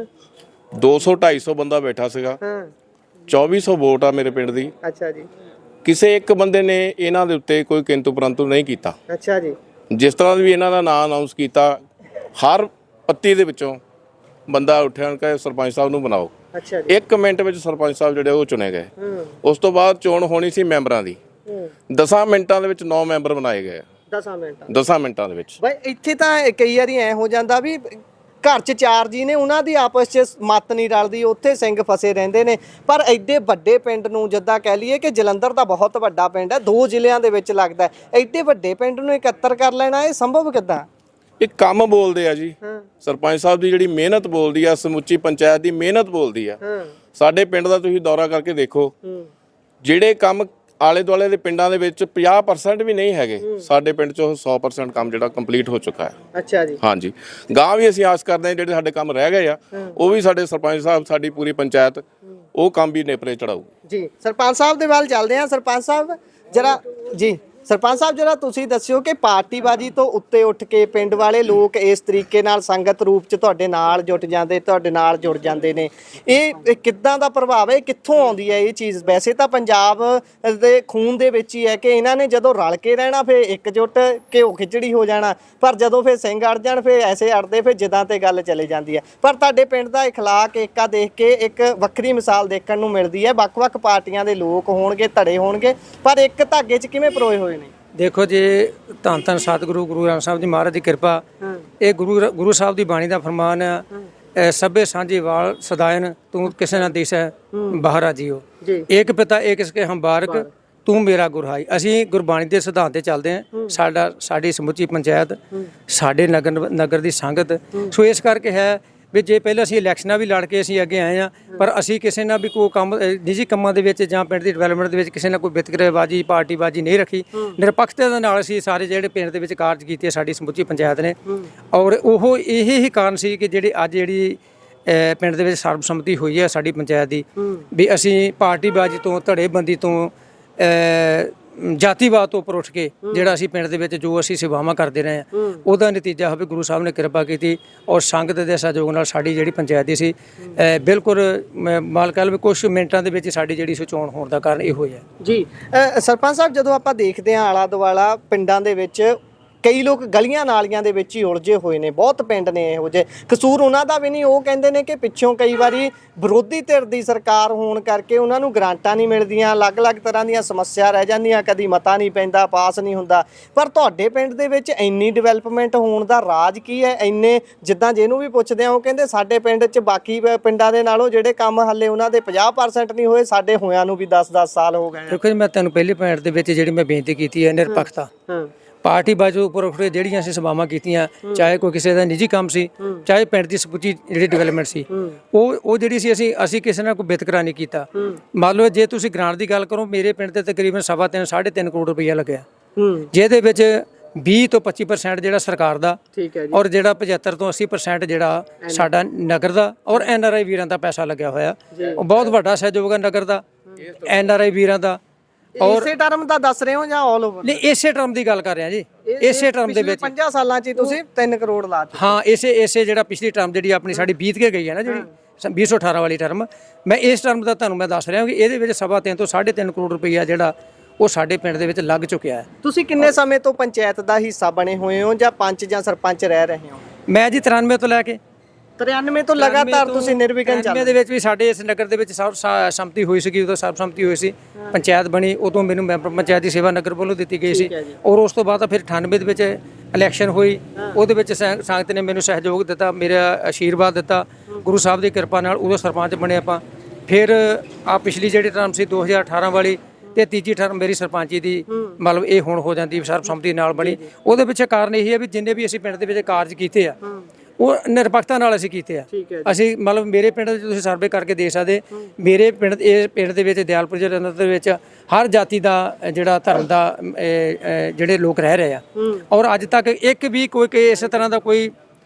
200-250 ਬੰਦਾ ਬੈਠਾ ਸੀਗਾ, ਹਾਂ। 2400 ਵੋਟ ਆ ਮੇਰੇ ਪਿੰਡ ਦੀ। ਅੱਛਾ ਜੀ। ਕਿਸੇ ਇੱਕ ਬੰਦੇ ਨੇ ਇਹਨਾਂ ਦੇ ਉੱਤੇ ਕੋਈ ਕਿੰਤੂ ਪਰੰਤੂ ਨਹੀਂ ਕੀਤਾ। ਅੱਛਾ ਜੀ। ਜਿਸ ਤਰ੍ਹਾਂ ਵੀ ਇਹਨਾਂ ਦਾ ਨਾਮ ਅਨਾਉਂਸ ਕੀਤਾ, ਹਰ ਪੱਤੀ ਦੇ ਵਿੱਚੋਂ ਬੰਦਾ ਉੱਠਿਆ ਕਿ ਸਰਪੰਚ ਸਾਹਿਬ ਨੂੰ ਬਣਾਓ। ਅੱਛਾ ਜੀ। 1 ਮਿੰਟ ਵਿੱਚ ਸਰਪੰਚ ਸਾਹਿਬ ਜਿਹੜੇ ਉਹ ਚੁਣੇ ਗਏ। ਉਸ ਤੋਂ ਬਾਅਦ ਚੋਣ ਹੋਣੀ ਸੀ ਮੈਂਬਰਾਂ ਦੀ। 10 ਮਿੰਟਾਂ ਦੇ ਵਿੱਚ 9 ਮੈਂਬਰ ਬਣਾਏ ਗਏ। 10 ਮਿੰਟਾਂ ਦੇ ਵਿੱਚ। ਬਾਈ ਇੱਥੇ ਤਾਂ ਕਈ ਵਾਰੀ ਐ ਹੋ ਜਾਂਦਾ ਵੀ ਘਰ 'ਚ 4 ਜੀ ਨੇ, ਉਹਨਾਂ ਦੀ ਆਪਸ 'ਚ ਮੱਤ ਨਹੀਂ ਰਲਦੀ, ਉੱਥੇ ਸਿੰਘ ਫਸੇ ਰਹਿੰਦੇ ਨੇ। ਪਰ ਐਡੇ ਵੱਡੇ ਪਿੰਡ ਨੂੰ, ਜਿੱਦਾਂ ਕਹਿ ਲਈਏ ਕਿ ਜਲੰਧਰ ਦਾ ਬਹੁਤ ਵੱਡਾ ਪਿੰਡ ਹੈ, 2 ਜ਼ਿਲ੍ਹਿਆਂ ਦੇ ਵਿੱਚ ਲੱਗਦਾ, ਐਡੇ ਵੱਡੇ ਪਿੰਡ ਨੂੰ ਇਕੱਤਰ ਕਰ ਲੈਣਾ ਇਹ ਸੰਭਵ ਕਿੱਦਾਂ? ਇਹ ਕੰਮ ਬੋਲਦੇ ਆ ਜੀ। ਸਰਪੰਚ ਸਾਹਿਬ ਦੀ ਜਿਹੜੀ ਮਿਹਨਤ ਬੋਲਦੀ ਆ, ਸਮੁੱਚੀ ਪੰਚਾਇਤ ਦੀ ਮਿਹਨਤ ਬੋਲਦੀ ਆ। ਸਾਡੇ ਪਿੰਡ ਦਾ ਤੁਸੀਂ ਦੌਰਾ ਕਰਕੇ ਦੇਖੋ, ਜਿਹੜੇ ਕੰਮ ਆਲੇ ਦੁਆਲੇ ਦੇ ਪਿੰਡਾਂ ਦੇ ਵਿੱਚ 50% ਵੀ ਨਹੀਂ ਹੈਗੇ, ਸਾਡੇ ਪਿੰਡ 'ਚੋਂ 100% ਕੰਮ ਜਿਹੜਾ ਕੰਪਲੀਟ ਹੋ ਚੁੱਕਾ ਹੈ। ਅੱਛਾ ਜੀ। ਹਾਂਜੀ, ਗਾਂ ਵੀ ਅਸੀਂ ਆਸ ਕਰਦੇ ਹਾਂ ਜਿਹੜੇ ਸਾਡੇ ਕੰਮ ਰਹਿ ਗਏ ਆ, ਉਹ ਵੀ ਸਾਡੇ ਸਰਪੰਚ ਸਾਹਿਬ, ਸਾਡੀ ਪੂਰੀ ਪੰਚਾਇਤ ਉਹ ਕੰਮ ਵੀ ਨੇਪਰੇ ਚੜਾਊ ਜੀ। ਸਰਪੰਚ ਸਾਹਿਬ ਦੇ ਵੱਲ ਚੱਲਦੇ ਹਾਂ। ਸਰਪੰਚ ਸਾਹਿਬ ਜਰਾ ਜੀ, ਸਰਪੰਚ ਸਾਹਿਬ ਜਰਾ ਤੁਸੀਂ ਦੱਸਿਓ ਕਿ ਪਾਰਟੀਬਾਜ਼ੀ ਤੋਂ ਉੱਤੇ ਉੱਠ ਕੇ ਪਿੰਡ ਵਾਲੇ ਲੋਕ ਇਸ ਤਰੀਕੇ ਨਾਲ ਸੰਗਤ ਰੂਪ 'ਚ ਤੁਹਾਡੇ ਨਾਲ ਜੁੜ ਜਾਂਦੇ, ਤੁਹਾਡੇ ਨਾਲ ਜੁੜ ਜਾਂਦੇ ਨੇ, ਇਹ ਕਿੱਦਾਂ ਦਾ ਪ੍ਰਭਾਵ ਹੈ? ਕਿੱਥੋਂ ਆਉਂਦੀ ਹੈ ਇਹ ਚੀਜ਼? ਵੈਸੇ ਤਾਂ ਪੰਜਾਬ ਦੇ ਖੂਨ ਦੇ ਵਿੱਚ ਹੀ ਹੈ ਕਿ ਇਹਨਾਂ ਨੇ ਜਦੋਂ ਰਲ ਕੇ ਰਹਿਣਾ ਫਿਰ ਇਕਜੁੱਟ ਘਿਓ ਖਿਚੜੀ ਹੋ ਜਾਣਾ, ਪਰ ਜਦੋਂ ਫਿਰ ਸਿੰਘ ਅੜ ਜਾਣ ਫਿਰ ਐਸੇ ਅੜਦੇ, ਫਿਰ ਜਿੱਦਾਂ ਤੇ ਗੱਲ ਚਲੇ ਜਾਂਦੀ ਹੈ। ਪਰ ਤੁਹਾਡੇ ਪਿੰਡ ਦਾ ਇਖਲਾਕ ਏਕਾ ਦੇਖ ਕੇ ਇੱਕ ਵੱਖਰੀ ਮਿਸਾਲ ਦੇਖਣ ਨੂੰ ਮਿਲਦੀ ਹੈ। ਵੱਖ-ਵੱਖ ਪਾਰਟੀਆਂ ਦੇ ਲੋਕ ਹੋਣਗੇ, ਧੜੇ ਹੋਣਗੇ, ਪਰ ਇੱਕ ਧਾਗੇ 'ਚ ਕਿਵੇਂ ਪਰੋਏ ਹੋਏ ਨੇ? ਦੇਖੋ ਜੀ, ਧੰਨ ਧੰਨ ਸਤਿਗੁਰੂ ਗੁਰੂ ਗ੍ਰੰਥ ਸਾਹਿਬ ਜੀ ਮਹਾਰਾਜ ਦੀ ਕਿਰਪਾ, ਇਹ ਗੁਰੂ ਸਾਹਿਬ ਦੀ ਬਾਣੀ ਦਾ ਫਰਮਾਨ ਹੈ, ਸਭੇ ਸਾਂਝੀ ਵਾਲ ਸਦਾਇਨ ਤੂੰ ਕਿਸੇ ਨਾ ਦਿਸੈ ਬਾਹਰਾ ਜੀਓ, ਏਕ ਪਿਤਾ ਏਕ ਇਸਕੇ ਹਮ ਬਾਰਕ ਤੂੰ ਮੇਰਾ ਗੁਰਹਾਈ। ਅਸੀਂ ਗੁਰਬਾਣੀ ਦੇ ਸਿਧਾਂਤ ਤੇ ਚੱਲਦੇ ਹਾਂ। ਸਾਡੀ ਸਮੁੱਚੀ ਪੰਚਾਇਤ, ਸਾਡੇ ਨਗਰ ਦੀ ਸੰਗਤ, ਸੋ ਇਸ ਕਰਕੇ ਹੈ ਵੀ ਜੇ ਪਹਿਲਾਂ ਅਸੀਂ ਇਲੈਕਸ਼ਨਾਂ ਵੀ ਲੜ ਕੇ ਅਸੀਂ ਅੱਗੇ ਆਏ ਆ, ਪਰ ਅਸੀਂ ਕਿਸੇ ਨਾਲ ਵੀ ਕੋਈ ਕੰਮ ਨਿੱਜੀ ਕੰਮਾਂ ਦੇ ਵਿੱਚ ਜਾਂ ਪਿੰਡ ਦੀ ਡਿਵੈਲਪਮੈਂਟ ਦੇ ਵਿੱਚ ਕਿਸੇ ਨਾਲ ਕੋਈ ਵਿਤਕਰੇਬਾਜ਼ੀ, ਪਾਰਟੀਬਾਜ਼ੀ ਨਹੀਂ ਰੱਖੀ। ਨਿਰਪੱਖਤਾ ਦੇ ਨਾਲ ਅਸੀਂ ਸਾਰੇ ਜਿਹੜੇ ਪਿੰਡ ਦੇ ਵਿੱਚ ਕਾਰਜ ਕੀਤੇ ਸਾਡੀ ਸਮੁੱਚੀ ਪੰਚਾਇਤ ਨੇ, ਔਰ ਉਹ ਇਹ ਹੀ ਕਾਰਨ ਸੀ ਕਿ ਜਿਹੜੀ ਪਿੰਡ ਦੇ ਵਿੱਚ ਸਰਬਸੰਮਤੀ ਹੋਈ ਹੈ ਸਾਡੀ ਪੰਚਾਇਤ ਦੀ, ਵੀ ਅਸੀਂ ਪਾਰਟੀਬਾਜ਼ੀ ਤੋਂ, ਧੜੇਬੰਦੀ ਤੋਂ, ਜਾਤੀਵਾਦ ਤੋਂ ਉੱਪਰ ਉੱਠ ਕੇ ਜਿਹੜਾ ਅਸੀਂ ਪਿੰਡ ਦੇ ਵਿੱਚ ਜੋ ਅਸੀਂ ਸੇਵਾਵਾਂ ਕਰਦੇ ਰਹੇ ਹਾਂ, ਉਹਦਾ ਨਤੀਜਾ ਹੋਵੇ ਗੁਰੂ ਸਾਹਿਬ ਨੇ ਕਿਰਪਾ ਕੀਤੀ ਔਰ ਸੰਗਤ ਦੇ ਸਹਿਯੋਗ ਨਾਲ ਸਾਡੀ ਜਿਹੜੀ ਪੰਚਾਇਤ ਦੀ ਸੀ ਬਿਲਕੁਲ ਮਾਲਕ ਕਹਿ ਲਵੇ ਕੁਝ ਮਿੰਟਾਂ ਦੇ ਵਿੱਚ ਸਾਡੀ ਜਿਹੜੀ ਸੋ ਚੋਣ ਹੋਣ ਦਾ ਕਾਰਨ ਇਹੋ ਹੀ ਹੈ ਜੀ। ਸਰਪੰਚ ਸਾਹਿਬ, ਜਦੋਂ ਆਪਾਂ ਦੇਖਦੇ ਹਾਂ ਆਲਾ ਦੁਆਲਾ ਪਿੰਡਾਂ ਦੇ ਵਿੱਚ ਕਈ ਲੋਕ ਗਲੀਆਂ ਨਾਲੀਆਂ ਦੇ ਵਿੱਚ ਹੀ ਉਲਝੇ ਹੋਏ ਨੇ, ਬਹੁਤ ਪਿੰਡ ਨੇ ਇਹੋ ਜਿਹੇ। ਕਸੂਰ ਉਹਨਾਂ ਦਾ ਵੀ ਨਹੀਂ, ਉਹ ਕਹਿੰਦੇ ਨੇ ਕਿ ਪਿੱਛੋਂ ਕਈ ਵਾਰੀ ਵਿਰੋਧੀ ਧਿਰ ਦੀ ਸਰਕਾਰ ਹੋਣ ਕਰਕੇ ਉਹਨਾਂ ਨੂੰ ਗ੍ਰਾਂਟਾਂ ਨਹੀਂ ਮਿਲਦੀਆਂ, ਅਲੱਗ-ਅਲੱਗ ਤਰ੍ਹਾਂ ਦੀਆਂ ਸਮੱਸਿਆ ਰਹਿ ਜਾਂਦੀਆਂ, ਕਦੀ ਮਤਾ ਨਹੀਂ ਪੈਂਦਾ, ਪਾਸ ਨਹੀਂ ਹੁੰਦਾ। ਪਰ ਤੁਹਾਡੇ ਪਿੰਡ ਦੇ ਵਿੱਚ ਇੰਨੀ ਡਿਵੈਲਪਮੈਂਟ ਹੋਣ ਦਾ ਰਾਜ ਕੀ ਹੈ? ਇੰਨੇ ਜਿੱਦਾਂ ਜਿਹਨੂੰ ਵੀ ਪੁੱਛਦੇ ਆ ਉਹ ਕਹਿੰਦੇ ਸਾਡੇ ਪਿੰਡ 'ਚ ਬਾਕੀ ਪਿੰਡਾਂ ਦੇ ਨਾਲੋਂ ਜਿਹੜੇ ਕੰਮ ਹਾਲੇ ਉਹਨਾਂ ਦੇ 50% ਨਹੀਂ ਹੋਏ, ਸਾਡੇ ਹੋਇਆਂ ਨੂੰ ਵੀ 10-10 ਸਾਲ ਹੋ ਗਏ। ਦੇਖੋ ਜੀ, ਮੈਂ ਤੁਹਾਨੂੰ ਪਹਿਲੇ ਪੁਆਇੰਟ ਦੇ ਵਿੱਚ ਜਿਹੜੀ ਮੈਂ ਬੇਨਤੀ ਕੀਤੀ ਹੈ, ਨਿਰਪੱਖਤਾ, ਪਾਰਟੀਬਾਜ਼ੀ ਉੱਪਰ ਉੱਠ ਕੇ ਜਿਹੜੀਆਂ ਅਸੀਂ ਸੇਵਾਵਾਂ ਕੀਤੀਆਂ, ਚਾਹੇ ਕੋਈ ਕਿਸੇ ਦਾ ਨਿੱਜੀ ਕੰਮ ਸੀ, ਚਾਹੇ ਪਿੰਡ ਦੀ ਸਮੁੱਚੀ ਜਿਹੜੀ ਡਿਵੈਲਪਮੈਂਟ ਸੀ, ਉਹ ਜਿਹੜੀ ਸੀ ਅਸੀਂ ਕਿਸੇ ਨਾਲ ਕੋਈ ਵਿਤਕਰਾ ਨਹੀਂ ਕੀਤਾ। ਮੰਨ ਲਓ ਜੇ ਤੁਸੀਂ ਗ੍ਰਾਂਟ ਦੀ ਗੱਲ ਕਰੋ, ਮੇਰੇ ਪਿੰਡ ਤੇ ਤਕਰੀਬਨ 3.5 ਕਰੋੜ ਰੁਪਈਆ ਲੱਗਿਆ, ਜਿਹਦੇ ਵਿੱਚ 20 ਤੋਂ 25% ਜਿਹੜਾ ਸਰਕਾਰ ਦਾ, ਔਰ ਜਿਹੜਾ 75 ਤੋਂ 80% ਜਿਹੜਾ ਸਾਡਾ ਨਗਰ ਦਾ ਔਰ NRI ਵੀਰਾਂ ਦਾ ਪੈਸਾ ਲੱਗਿਆ ਹੋਇਆ। ਉਹ ਬਹੁਤ ਵੱਡਾ ਸਹਿਯੋਗ ਹੈ ਨਗਰ ਦਾ, NRI ਵੀਰਾਂ ਦਾ। ਔਰ ਇਸੇ ਟਰਮ ਦਾ ਦੱਸ ਰਹੇ ਹੋ ਜਾਂ ਆਲ ਓਵਰ? ਨਹੀਂ, ਇਸੇ ਟਰਮ ਦੀ ਗੱਲ ਕਰ ਰਿਹਾ ਜੀ। ਇਸੇ ਟਰਮ ਦੇ ਵਿੱਚ 50 ਸਾਲਾਂ 'ਚ ਤੁਸੀਂ 3 ਕਰੋੜ ਲਾ ਦਿੱਤੇ। ਹਾਂ, ਇਸੇ ਜਿਹੜਾ ਪਿਛਲੀ ਟਰਮ ਜਿਹੜੀ ਆਪਣੀ ਸਾਡੀ ਬੀਤ ਕੇ ਗਈ ਹੈ ਨਾ, ਜਿਹੜੀ 2018 ਵਾਲੀ ਟਰਮ, ਮੈਂ ਇਸ ਟਰਮ ਦਾ ਤੁਹਾਨੂੰ ਮੈਂ ਦੱਸ ਰਿਹਾ ਕਿ ਇਹਦੇ ਵਿੱਚ 3.5 ਤੋਂ 3.5 ਕਰੋੜ ਰੁਪਈਆ ਜਿਹੜਾ ਉਹ ਸਾਡੇ ਪਿੰਡ ਦੇ ਵਿੱਚ ਲੱਗ ਚੁੱਕਿਆ ਹੈ। ਤੁਸੀਂ ਕਿੰਨੇ ਸਮੇਂ ਤੋਂ ਪੰਚਾਇਤ ਦਾ ਹਿੱਸਾ ਬਣੇ ਹੋਏ ਹੋ ਜਾਂ ਪੰਚ ਜਾਂ ਸਰਪੰਚ ਰਹਿ ਰਹੇ ਹੋ? ਮੈਂ ਜੀ 93 ਤੋਂ ਲੈ ਕੇ 93 ਤੋਂ ਲਗਾਤਾਰ ਤੁਸੀਂ ਨਿਰਵਿਘਨ ਚੱਲ ਰਹੇ। ਦੇ ਵਿੱਚ ਵੀ ਸਾਡੇ ਇਸ ਨਗਰ ਦੇ ਵਿੱਚ ਸੰਮਤੀ ਹੋਈ ਸੀਗੀ, ਉਦੋਂ ਸਰਬਸੰਮਤੀ ਹੋਈ ਸੀ, ਪੰਚਾਇਤ ਬਣੀ, ਉਦੋਂ ਮੈਨੂੰ ਮੈਂਬਰ ਪੰਚਾਇਤ ਦੀ ਸੇਵਾ ਨਗਰ ਵੱਲੋਂ ਦਿੱਤੀ ਗਈ ਸੀ। ਔਰ ਉਸ ਤੋਂ ਬਾਅਦ ਫਿਰ 98 ਦੇ ਵਿੱਚ ਇਲੈਕਸ਼ਨ ਹੋਈ, ਉਹਦੇ ਵਿੱਚ ਸੰਗਤ ਨੇ ਮੈਨੂੰ ਸਹਿਯੋਗ ਦਿੱਤਾ, ਮੇਰਾ ਆਸ਼ੀਰਵਾਦ ਦਿੱਤਾ, ਗੁਰੂ ਸਾਹਿਬ ਦੀ ਕਿਰਪਾ ਨਾਲ ਉਦੋਂ ਸਰਪੰਚ ਬਣੇ ਆਪਾਂ। ਫਿਰ ਆ ਪਿਛਲੀ ਜਿਹੜੀ ਟਰਮ ਸੀ 2018 ਵਾਲੀ ਤੇ ਤੀਜੀ ਟਰਮ ਮੇਰੀ ਸਰਪੰਚੀ ਦੀ ਮਤਲਬ ਇਹ ਹੁਣ ਹੋ ਜਾਂਦੀ ਸਰਬਸੰਮਤੀ ਨਾਲ ਬਣੀ। ਉਹਦੇ ਪਿੱਛੇ ਕਾਰਨ ਇਹੀ ਹੈ ਵੀ ਜਿੰਨੇ ਵੀ ਅਸੀਂ ਪਿੰਡ ਦੇ ਵਿੱਚ ਕਾਰਜ ਕੀਤੇ ਆ, ਉਹ ਨਿਰਪੱਖਤਾ ਨਾਲ ਅਸੀਂ ਕੀਤੇ ਆ। ਅਸੀਂ ਮਤਲਬ ਮੇਰੇ ਪਿੰਡ ਦੇ ਤੁਸੀਂ ਸਰਵੇ ਕਰਕੇ ਦੇਖ ਸਕਦੇ, ਮੇਰੇ ਪਿੰਡ ਇਹ ਪਿੰਡ ਦੇ ਵਿੱਚ ਦਿਆਲਪੁਰ ਜਲੰਧਰ ਦੇ ਵਿੱਚ ਹਰ ਜਾਤੀ ਦਾ ਜਿਹੜਾ ਧਰਮ ਦਾ ਜਿਹੜੇ ਲੋਕ ਰਹਿ ਰਹੇ ਆ, ਔਰ ਅੱਜ ਤੱਕ ਇੱਕ ਵੀ ਕੋਈ ਇਸ ਤਰ੍ਹਾਂ ਦਾ ਕੋਈ